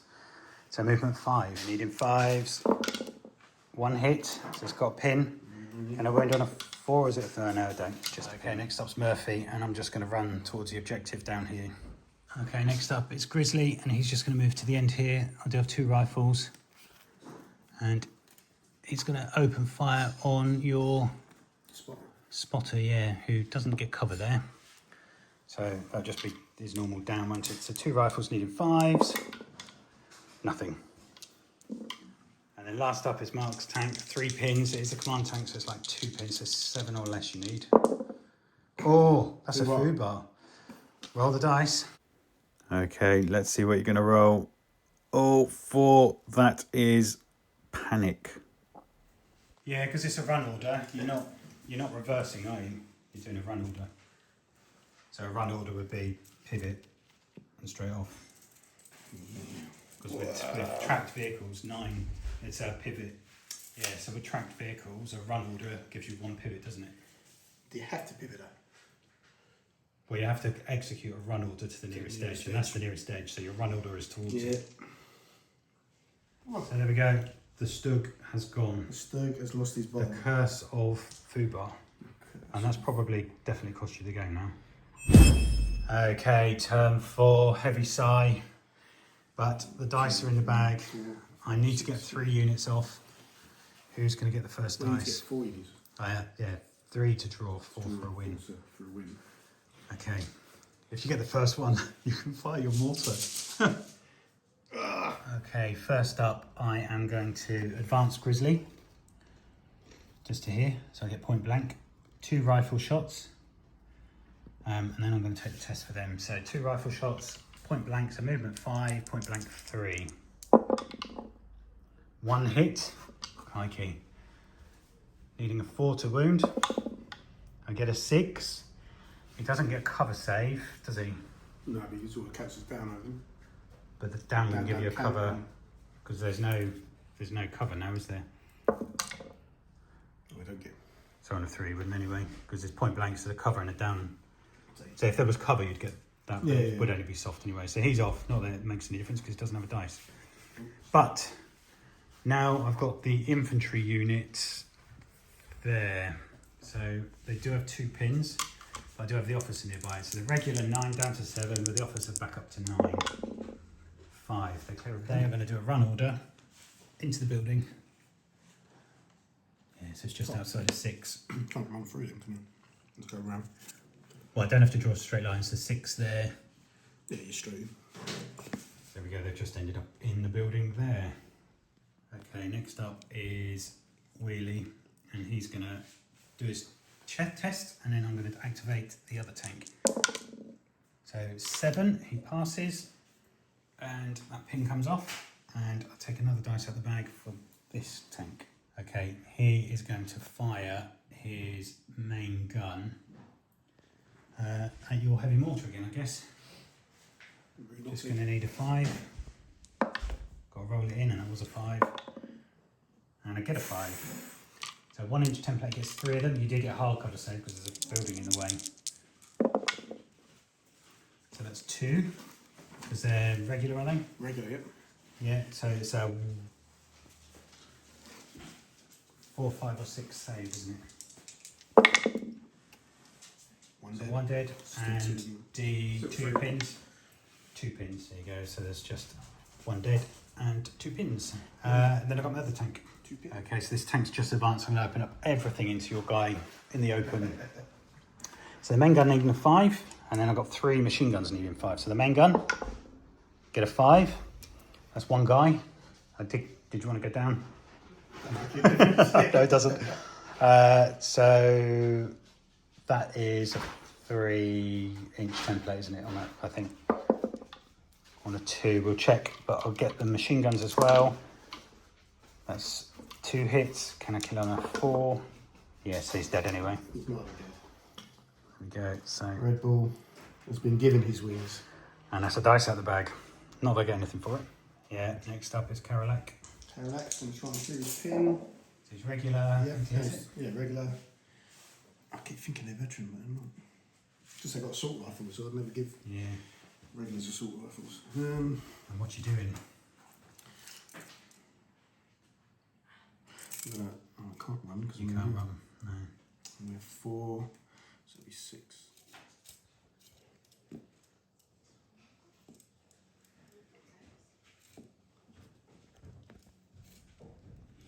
So movement 5, needing 5s. 1 hit, so it's got a pin. And I went on a 4, is it? No, I don't. Just okay. Next up's Murphy, and I'm just going to run towards the objective down here. Okay, next up it's Grizzly, and he's just going to move to the end here. I do have 2 rifles, and he's going to open fire on your spotter, yeah, who doesn't get cover there. So that'll just be his normal down, won't it? So 2 rifles needing 5s. nothing. And then last up is Mark's tank, 3 pins. It is a command tank, so it's like 2 pins, so 7 or less you need. Oh, that's a food bar. Roll the dice. Okay, let's see what you're going to roll. Oh, 4. That is panic. Yeah, because it's a run order. You're not reversing, are you? You're doing a run order. So a run order would be pivot and straight off. Because with tracked vehicles, 9, it's a pivot. Yeah, so with tracked vehicles, a run order gives you 1 pivot, doesn't it? Do you have to pivot though? Well, you have to execute a run order to the nearest edge, and that's the nearest edge, so your run order is towards it. So there we go. The Stug has gone. The Stug has lost his body. The curse of Fubar. And that's probably definitely cost you the game now. Okay, turn 4, heavy sigh. But the dice are in the bag. I need to get 3 units off. Who's going to get the first dice? You need to get 4 units. Yeah, 3 to draw, 4 for a win. For a win. Okay, if you get the first one, you can fire your mortar. Okay, first up, I am going to advance Grizzly. Just to here, so I get point blank. 2 rifle shots. And then I'm going to take the test for them. So 2 rifle shots, point blank, so movement 5, point blank 3. 1 hit, crikey. Needing a 4 to wound. I get a 6. He doesn't get a cover save, does he? No, but he sort of catches down over him. But the down will give you a cover, because there's no cover now, is there? We don't get. So on a 3 wouldn't anyway, because it's point blank, so the cover and a down. So if there was cover, you'd get that, but it would only be soft anyway. So he's off, not that it makes any difference because he doesn't have a dice. But now I've got the infantry unit there. So they do have 2 pins. I do have the officer nearby. So the regular 9 down to 7, with the officer back up to 9. 5. They clear. They are going to do a run order into the building. Yeah, so it's just outside of 6. Can't run through them, can you? Let's go around. Well, I don't have to draw a straight line, so 6 there. Yeah, you're straight. There we go, they've just ended up in the building there. Okay, next up is Wheelie, and he's going to do his test, and then I'm going to activate the other tank. So 7, he passes, and that pin comes off, and I'll take another dice out of the bag for this tank. Okay, he is going to fire his main gun at your heavy mortar again, I guess. Just going to need a 5. Got to roll it in, and it was a 5. And I get a 5. So 1 inch template gets 3 of them. You did get a hard cover save because there's a building in the way. So that's 2. Is there regular, are they? Regular, yep. Yeah, so it's a 4, 5 or 6 save, isn't it? 1 So dead. 1 dead, and the 2 3. pins. 2 pins, there you go. So there's just 1 dead and 2 pins. Then I've got my other tank. 2 pins. Okay, so this tank's just advanced. I'm going to open up everything into your guy in the open. So the main gun needing a 5, and then I've got 3 machine guns needing 5. So the main gun, get a 5. That's 1 guy. Did you want to go down? No, it doesn't. So that is a 3 inch template, isn't it, on that, I think. On a 2, we'll check, but I'll get the machine guns as well. That's 2 hits. Can I kill on a 4? Yes, he's dead anyway. He's not dead. There we go. So Red Bull has been given his wings. and that's a dice out the bag. Not that I get anything for it. Yeah, next up is Karalak. Karalak's going to try and clear his pin. So he's regular. Yeah, regular. I keep thinking they're veteran, but I'm not. Because they got assault rifles, so I'd never give regulars assault rifles. And what you doing? I can't run because You can't run. No. We have 4, so it'll be 6.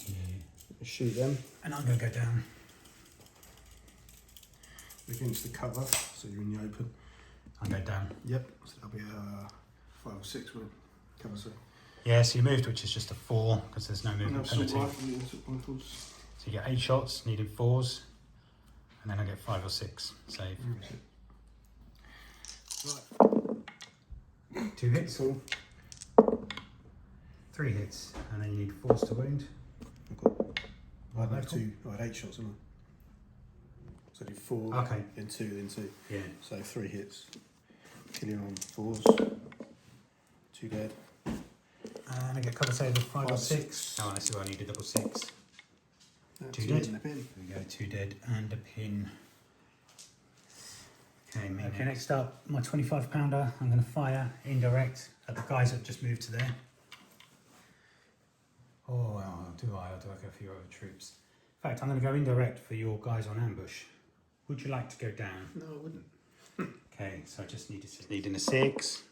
Yeah. Shoot them And I'm going to go down. against the cover, so you're in the open. I'll go down. Yep, so that'll be a 5 or 6 with cover. So Yeah, so you moved, which is just a 4 because there's no movement penalty. Rifles. So you get 8 shots, needing 4s, and then I get 5 or 6 save. Right. 2 hits. Cool. 3 hits, and then you need 4s to wound. I had 2. I had 8 shots, didn't I? So I did 4, Okay. then 2, then 2. Yeah. So 3 hits. Killing on 4s. 2 dead. And I get cover save of 5 or 6. Oh, I see why I need a double 6. 2 dead. And a pin. There we go, 2 dead and a pin. Okay, okay, next up, my 25 pounder. I'm going to fire indirect at the guys that just moved to there. Or do I go for your other troops? In fact, I'm going to go indirect for your guys on ambush. Would you like to go down? No, I wouldn't. Okay, so I just need a 6. Needing a 6.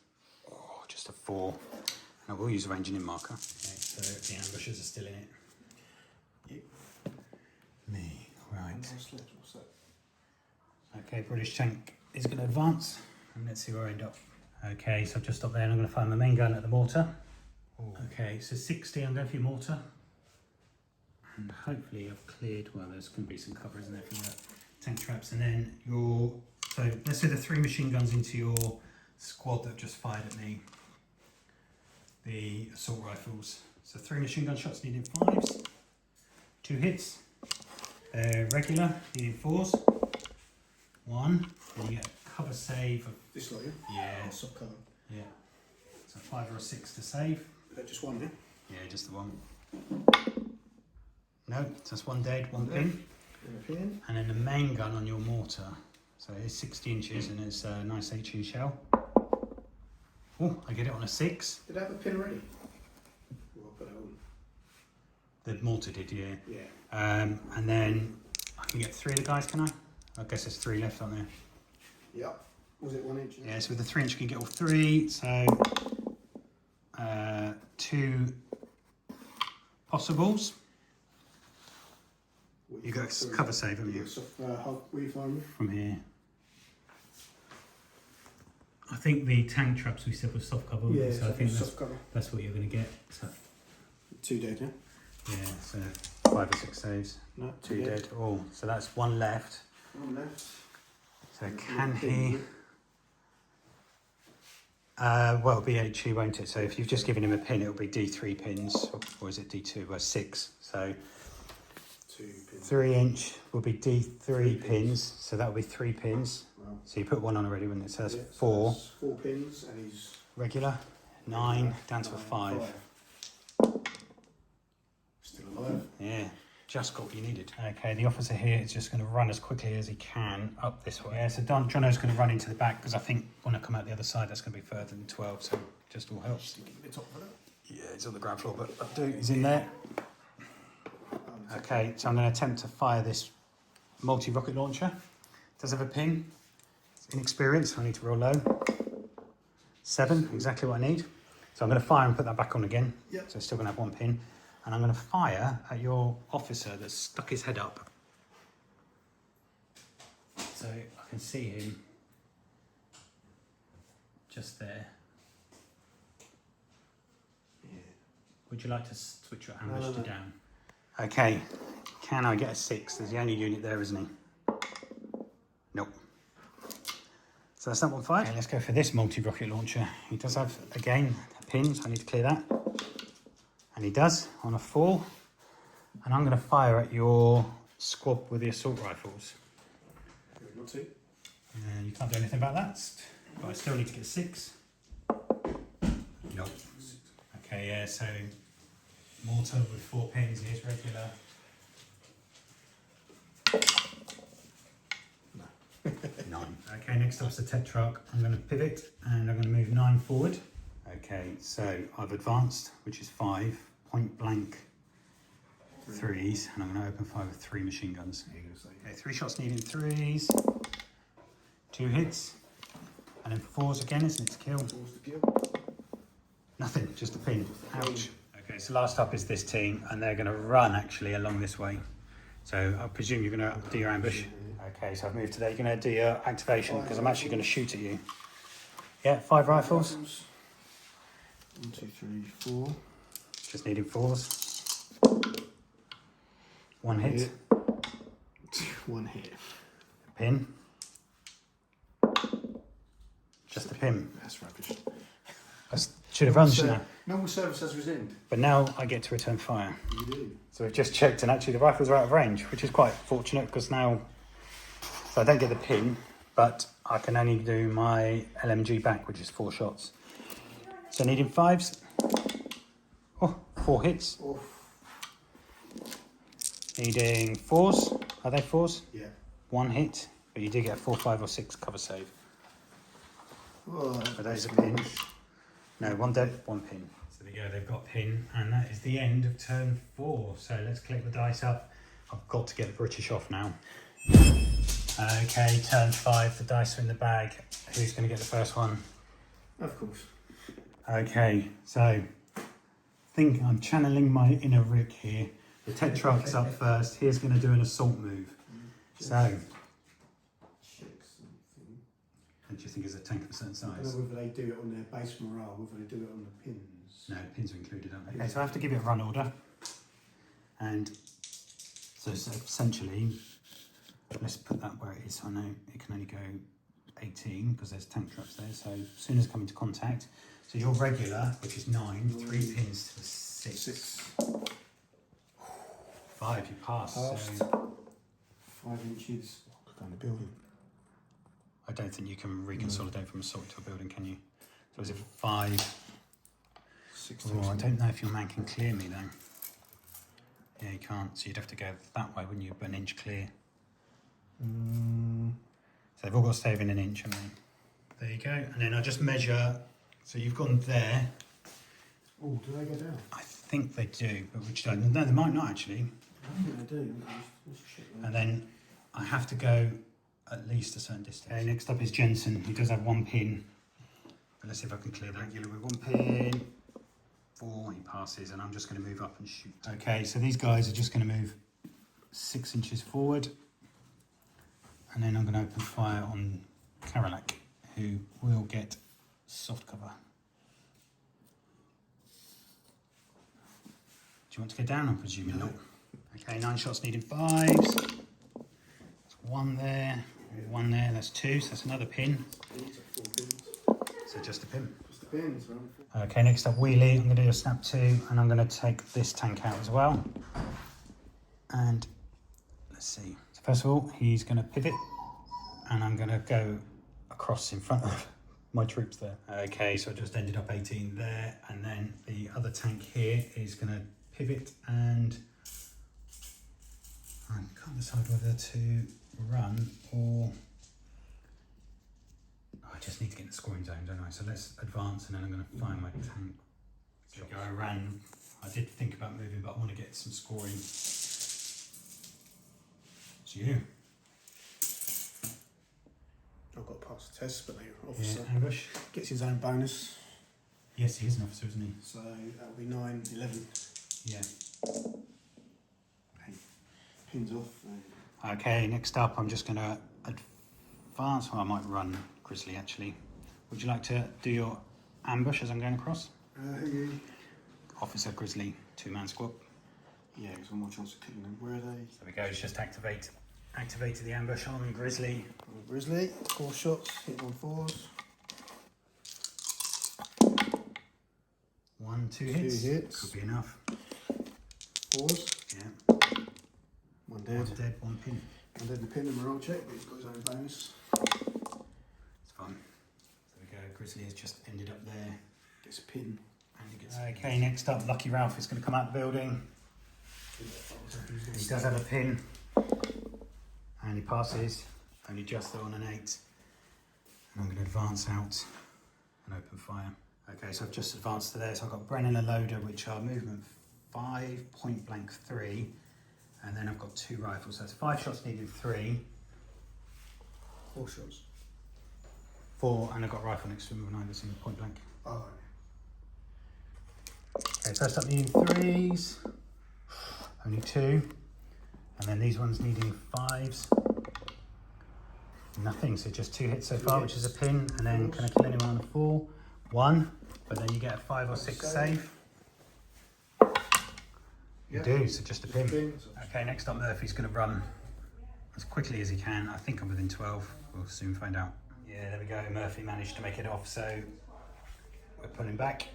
Oh, just a 4. And I will use a ranging in marker. Okay, so the ambushers are still in it. Yep. Me, right. What's that? Okay, British tank is going to advance. And let's see where I end up. Okay, so I've just stopped there and I'm going to fire my main gun at the mortar. Ooh. Okay, so 60, I'm going for your mortar. And hopefully I've cleared, well, there's going to be some cover, isn't there, from the tank traps. And then so let's say the 3 machine guns into your squad that just fired at me. The assault rifles. So 3 machine gun shots needing 5s. 2 hits. Regular, needing 4s. 1. And you get a cover save of... This lot, yeah? Yeah. Soft cover. Yeah. So 5 or a 6 to save. Is that just 1, yeah? Yeah, just the 1. No, so that's 1 dead, 1 pin. And then the main gun on your mortar. So it's 60 inches and it's a nice HE shell. Oh, I get it on a 6. Did I have a pin already? Well, I'll put it on. The mortar did, yeah. Yeah. And then I can get 3 of the guys, can I? I guess there's 3 left, aren't there? Yep. Was it 1 inch? Yeah, so with the 3 inch you can get all 3. So 2 possibles. You got a cover save, haven't you? From here. I think the tank traps we said were soft cover. Yeah, so I think soft that's what you're going to get. So, 2 dead, yeah? yeah, so 5 or 6 saves. No, 2 dead. Oh, so that's 1 left. 1 left. So can he... well, it'll be HE, won't it? So if you've just given him a pin, it'll be D3 pins. Or is it D2? Well, 6. So 2 pins. 3 inch will be D3 pins. So that will be 3 pins. Wow. So you put 1 on already, wouldn't it? So that's Yeah, 4. that's 4 pins and he's... Regular. 9, down to a 5. Still alive. Yeah, just got what you needed. Okay, the officer here is just going to run as quickly as he can up this way. Yeah, so Jono's going to run into the back because I think when I come out the other side, that's going to be further than 12, so just all helps. Yeah, he's on the ground floor, but that'll do. He's in there. Okay, so I'm going to attempt to fire this multi-rocket launcher. It does have a pin. It's inexperienced, so I need to roll low. 7, exactly what I need. So I'm going to fire and put that back on again. Yep. So it's still going to have 1 pin. And I'm going to fire at your officer that's stuck his head up. So I can see him just there. Yeah. Would you like to switch your ambush No. to down? Okay, can I get a 6? There's the only unit there, isn't he? Nope. So that's that one fired. Okay, let's go for this multi-rocket launcher. He does have, again, a pin, so I need to clear that. And he does, on a 4. And I'm going to fire at your squad with the assault rifles. Not 2. And you can't do anything about that. But I still need to get 6. Nope. Okay, yeah, so mortar with 4 pins, here's regular. No. 9. Okay, next up's the Tetrarch. I'm going to pivot and I'm going to move 9 forward. Okay, so I've advanced, which is 5, point blank 3s, and I'm going to open fire with 3 machine guns. Okay, 3 shots needing 3s, 2 hits, and then 4s again, isn't it, to kill? 4's to kill. Nothing, just a pin. Ouch. Okay, so last up is this team, and they're going to run actually along this way. So I presume you're going to do your ambush. Okay, so I've moved to there. You're going to do your activation because I'm actually going to shoot at you. Yeah, 5 rifles. 1, 2, 3, 4. Just needing 4s. 1 hit. 1 hit. Pin. Just a pin. That's rubbish. I should have run, shouldn't I? Normal service has resumed. But now I get to return fire. You do. So we've just checked, and actually the rifles are out of range, which is quite fortunate because now, so I don't get the pin, but I can only do my LMG back, which is 4 shots. So needing 5s. Oh, 4 hits. Oh. Needing 4s. Are they 4s? Yeah. 1 hit, but you do get a 4, 5 or 6 cover save. Oh, But those are pins. No, 1 dead, 1 pin. So there we go, they've got pin, and that is the end of turn 4. So let's click the dice up. I've got to get the British off now. Okay, turn 5, the dice are in the bag. Who's going to get the first one? of course. Okay, so I think I'm channeling my inner Rick here. The Tetrarch's up first. He's going to do an assault move. So, what do you think is a tank of a certain I don't size? know whether they do it on their base morale, whether they do it on the pins. No, pins are included, aren't they? Okay, so I have to give it a run order. And so essentially, let's put that where it is. I know it can only go 18 because there's tank traps there. So as soon as I come into contact, so your regular, which is 9, 3 pins to 6. 5, you pass. Passed. So 5 inches down the building. I don't think you can reconsolidate from assault to a building, can you? So is it 5? 6. Oh, I don't know if your man can clear me though. Yeah, you can't. So you'd have to go that way, wouldn't you? But an inch clear. So they've all got to stay within an inch, haven't they? There you go. And then I just measure. So you've gone there. Oh, do they go down? I think they do, but which don't. No, they might not actually. I think they do. Let's check that. And then I have to go at least a certain distance. Okay, next up is Jensen. He does have 1 pin. But let's see if I can clear that regular with 1 pin. 4, he passes, and I'm just going to move up and shoot. Okay, so these guys are just going to move 6 inches forward. And then I'm going to open fire on Karalak, who will get soft cover. Do you want to go down? I'm presuming not. Okay, 9 shots needing 5s. That's 1 there, 1 there, that's 2, so that's another pin. So just a pin. Just the pins, right? Okay, next up wheelie. I'm going to do a snap 2, and I'm going to take this tank out as well. And let's see. So first of all, he's going to pivot, and I'm going to go across in front of my troops there. Okay, so I just ended up 18 there, and then the other tank here is going to pivot, and I can't decide whether to run or I just need to get in the scoring zone, don't I? So let's advance, and then I'm going to fire my tank. There we go, I ran. I did think about moving, but I want to get some scoring. It's you. I've got to pass the test, but the officer ambush. gets his own bonus. Yes, he is an officer, isn't he? So that'll be 9, 11. Yeah. Pins off. Okay, next up, I'm just going to advance. Well, I might run Grizzly actually. Would you like to do your ambush as I'm going across? Who are you? Officer Grizzly, 2-man squad. Yeah, because one more chance of killing them. Where are they? There we go, it's just activated the ambush on Grizzly. Grizzly, 4 shots, hit on 4s. 1, 2 2 hits. hits. Could be enough. 4s. Yeah. 1 dead. 1 dead, 1 pin. 1 dead in the pin and morale check, but he's got his own bonus. It's fine. There we go, Grizzly has just ended up there. Gets a pin. And he gets Okay, next up, Lucky Ralph is going to come out the building. He does have a pin. And he passes, only just though on an 8. And I'm going to advance out and open fire. Okay, so I've just advanced to there. So I've got Brennan and Loader, which are movement 5, point blank 3. And then I've got 2 rifles. So it's 5 shots needed 3. 4 shots. 4, and I've got a rifle next to him when I was in point blank. Oh. Okay, first up needing 3s. Only 2. And then these ones needing 5s. Nothing, so just 2 hits so far, which is a pin. And then can I kill anyone on a 4? 1. but then you get a 5 or 6 save. You Yep. do, so just a pin. pin. Okay, next up Murphy's going to run as quickly as he can. I think I'm within 12. We'll soon find out. Yeah, there we go. Murphy managed to make it off, so we're pulling back.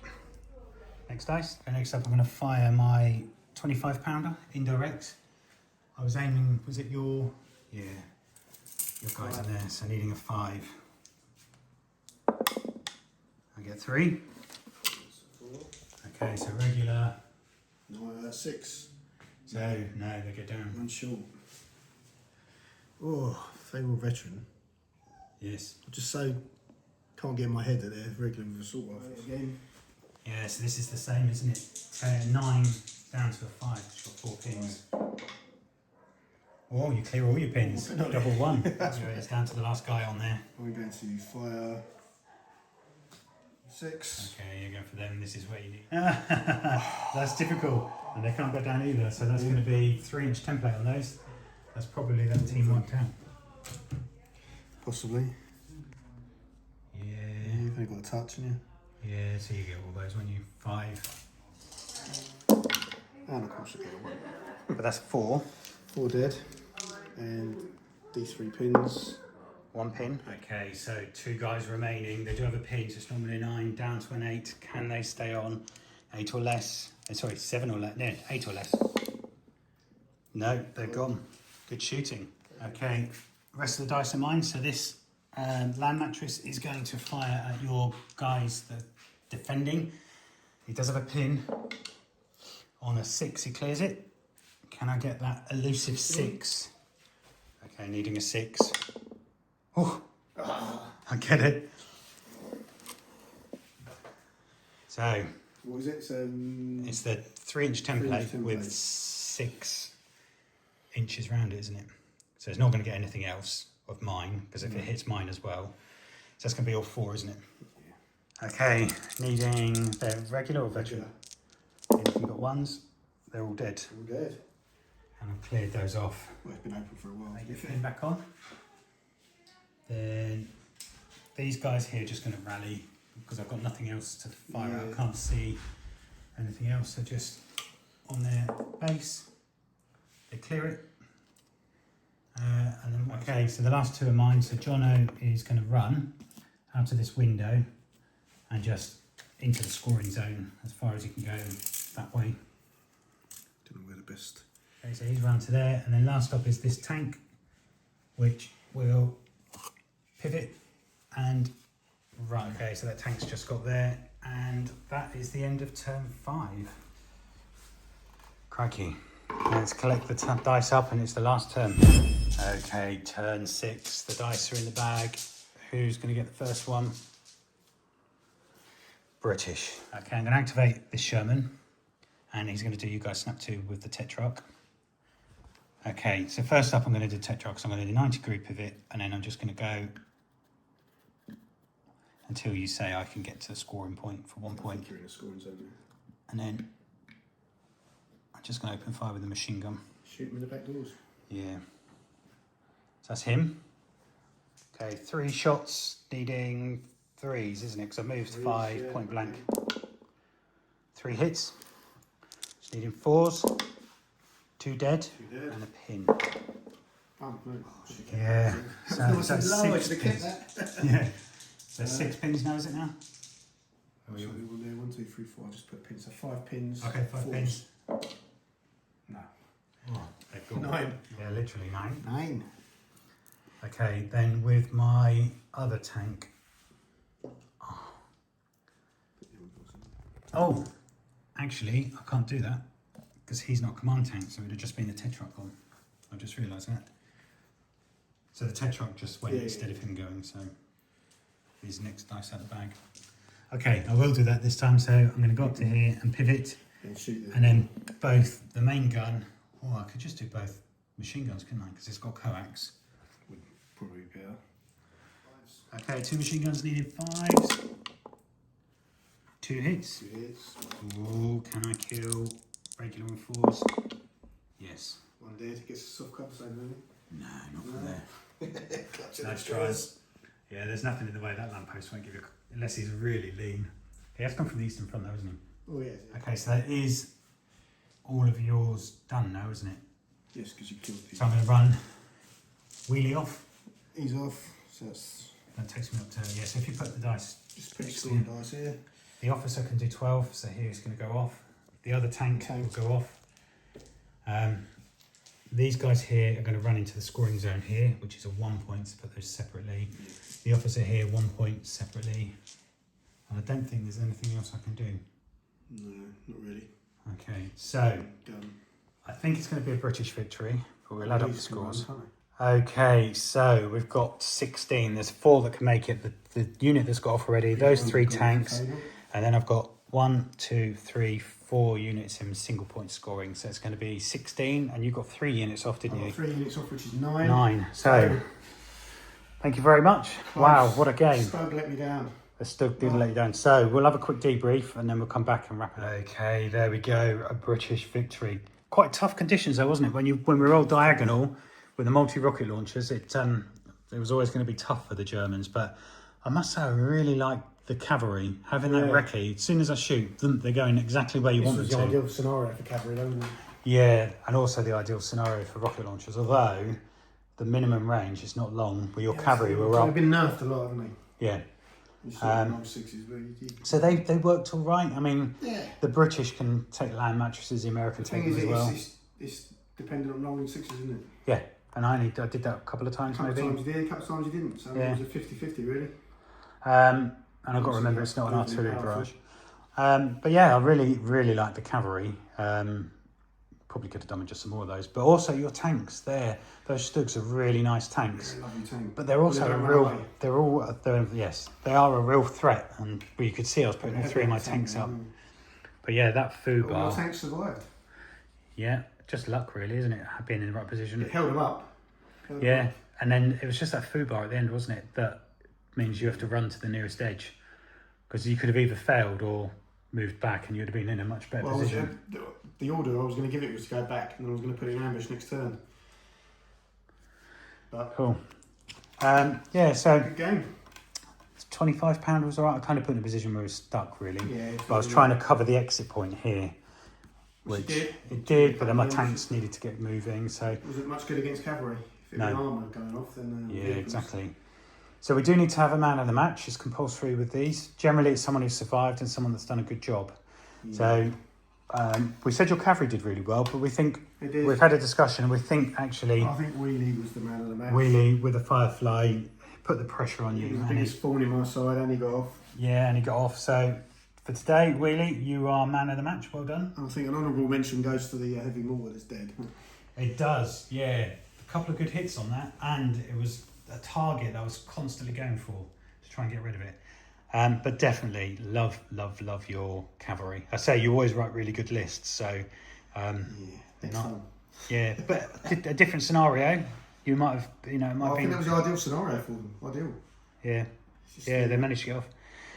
Next dice. Okay, next up I'm going to fire my 25 pounder indirect. I was aiming, was it your guys in there, so needing a 5. I get 3. Okay, so regular. No, 6. So, no, they go down. One short. Oh, if they were veteran. Yes. I just so can't get in my head that they're regular with assault rifles. Again. Yeah, so this is the same, isn't it? 9 down to a 5, it's got 4 pins. Oh, you clear all your pins. Double 1. It's down to the last guy on there. We're going to fire 6. Okay, you're going for them. This is where you need. That's difficult, and they can't go down either. So that's going to be 3-inch template on those. That's probably that team wiped out. Possibly. Yeah. You've only got a touch, haven't you? Yeah. So you get all those when you 5. And of course you get 1. But that's 4. 4 dead. And these 3 pins. 1 pin. Okay, so 2 guys remaining. They do have a pin, so it's normally a 9 down to an 8. Can they stay on 8 or less? Sorry, 7 or less. No, 8 or less. No, they're gone. Good shooting. Okay, rest of the dice are mine. So this land mattress is going to fire at your guys that are defending. He does have a pin. On a 6, he clears it. Can I get that elusive 6? Okay, needing a 6. Oh, I get it. So, What is it? it's the 3-inch template, 3-inch template with 6 inches round it, isn't it? So it's not going to get anything else of mine, because if it hits mine as well, so that's going to be all 4, isn't it? Yeah. Okay, needing, they're regular or veteran? If you've got 1s, they're all dead. All dead. And I've cleared those off. Well, it's been open for a while. They get pin back on. Then these guys here are just going to rally because I've got nothing else to fire out. I can't see anything else. They're just on their base. They clear it. And then, okay, so the last 2 are mine. So Jono is going to run out of this window and just into the scoring zone as far as he can go that way. Don't know where the best. Okay, so he's run to there. And then last up is this tank, which will pivot and right. Okay, so that tank's just got there, and that is the end of turn 5. Crikey. Let's collect the dice up, and it's the last turn. Okay, turn 6. The dice are in the bag. Who's going to get the first one? British. Okay, I'm going to activate this Sherman, and he's going to do you guys snap 2 with the Tetrarch. Okay, so first up I'm going to do Tetrarch, so I'm going to do 90 degree pivot, and then I'm just going to go until you say I can get to the scoring point for 1 point. You're in a scoring zone. And then I'm just going to open fire with the machine gun. Shoot him in the back doors. Yeah. So that's him. Okay, 3 shots, needing 3s, isn't it? Because I moved to 5, yeah, point blank. 3 hits. Just needing 4s. 2 dead. And a pin. Oh, no. Yeah. So that's low, 6 I pins. Yeah. So 6 pins now, is it now? So we will do 1, 2, 3, 4. I'll just put pins. So 5 pins. Okay, 5 pins. No. Oh, they've got 9. Yeah, literally 9. 9. Okay, then with my other tank. Oh, actually, I can't do that because he's not command tank, so it would have just been the Tetrarch on. I've just realised that. So the Tetrarch just went instead of him going, so his next dice out of the bag. Okay, I will do that this time, so I'm going to go up to here and pivot, And shoot them. and then both the main gun, I could just do both machine guns, couldn't I? Because it's got coax. Would probably be better. Okay, 2 machine guns needed 5s. 2 hits. 2 hits. Oh, can I kill regular and 4s? Yes. 1 dead. Gets a soft cover save, doesn't No, not from there. it? Nice tries. Yeah, there's nothing in the way that lamppost won't give you, unless he's really lean. He has come from the Eastern Front though, isn't he? Oh, yeah. Okay, so that is all of yours done now, isn't it? Yes, because you killed people. So I'm going to run wheelie off. He's off, so that's... That takes me up to, yeah, so if you put the dice... Just pretty cool dice here. The officer can do 12, so here it's going to go off. The other tank will go off. These guys here are going to run into the scoring zone here, which is a 1 point, so put those separately. The officer here, 1 point separately. And I don't think there's anything else I can do. No, not really. Okay, so Done. I think it's going to be a British victory, but we'll add up the He's gonna scores. run, Okay, so we've got 16. There's 4 that can make it. The unit that's got off already, those 3 tanks. And then I've got 1, 2, 3, 4 units in single point scoring. So it's going to be 16. And you got 3 units off, didn't you? 3 units off, which is 9. 9. So thank you very much. Close. Wow, what a game. Stug let me down. The Stug did let you down. So we'll have a quick debrief and then we'll come back and wrap it up. Okay, there we go. A British victory. Quite tough conditions though, wasn't it? When we were all diagonal with the multi-rocket launchers, it was always going to be tough for the Germans. But I must say, I really like the cavalry. Having that recce, as soon as I shoot, they're going exactly where you want them to. This was the ideal scenario for cavalry, wasn't it? Yeah, and also the ideal scenario for rocket launchers. Although the minimum range is not long. With your cavalry, we're up. They've been nerfed a lot, haven't they? Yeah. Sixes, but So they worked all right. I mean, the British can take land mattresses, the American take them as well. It's dependent on rolling 6s, isn't it? Yeah, and I did that a couple of times maybe. A couple of times you did, a couple of times you didn't. So it was a 50-50 really. And I've got to remember it's not an artillery barrage. But yeah, I really like the cavalry. Probably could have done with just some more of those. But also your tanks there, those Stugs are really nice tanks. Lovely tank. But they're also they are a real threat. And you could see I was putting all 3 of my tanks up. But yeah, that foo bar. Your tanks survived. Yeah, just luck really, isn't it? Being in the right position. It held them up. And then it was just that foo bar at the end, wasn't it? That means you have to run to the nearest edge. Because you could have either failed or moved back and you'd have been in a much better position. The order I was going to give it was to go back and then I was going to put it in ambush next turn. But cool. So good game. £25 was alright. I kind of put in a position where I was stuck really. Yeah, but I was trying to cover the exit point here. Which it did, but then my tanks needed to get moving. So was it much good against cavalry? If it was armour going off, then exactly. So we do need to have a man of the match. It's compulsory with these. Generally, it's someone who's survived and someone that's done a good job. Yeah. So we said your cavalry did really well, but we think we've had a discussion. And we think actually, I think Wheelie was the man of the match. Wheelie with a Firefly put the pressure on you. He was the biggest thorn in my side, and he got off. Yeah, and he got off. So for today, Wheelie, you are man of the match. Well done. I think an honourable mention goes to the heavy mortar that's dead. It does, yeah. A couple of good hits on that, and it was a target that I was constantly going for to try and get rid of it. But definitely love your cavalry. I say you always write really good lists, so yeah, but a different scenario. You might have, it might I think that was the ideal scenario for them. Ideal. Yeah, they managed to get off.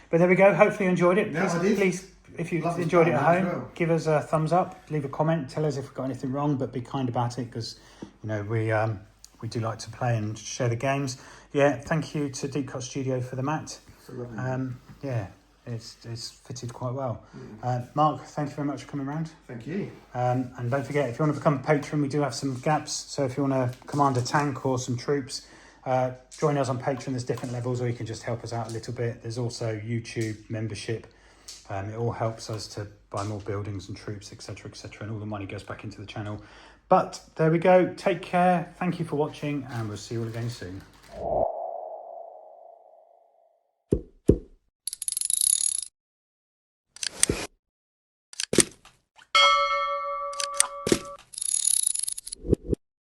But there we go. Hopefully you enjoyed it. Please, if you enjoyed it at home, give us a thumbs up, leave a comment, tell us if we've got anything wrong, but be kind about it because we do like to play and share the games. Yeah, thank you to Deep Cut Studio for the mat. It's fitted quite well. Mark, thank you very much for coming around. Thank you. And don't forget, if you want to become a patron, we do have some gaps. So if you want to command a tank or some troops, join us on Patreon. There's different levels, or you can just help us out a little bit. There's also YouTube membership. It all helps us to buy more buildings and troops, etc., and all the money goes back into the channel. But there we go. Take care. Thank you for watching, and we'll see you all again soon.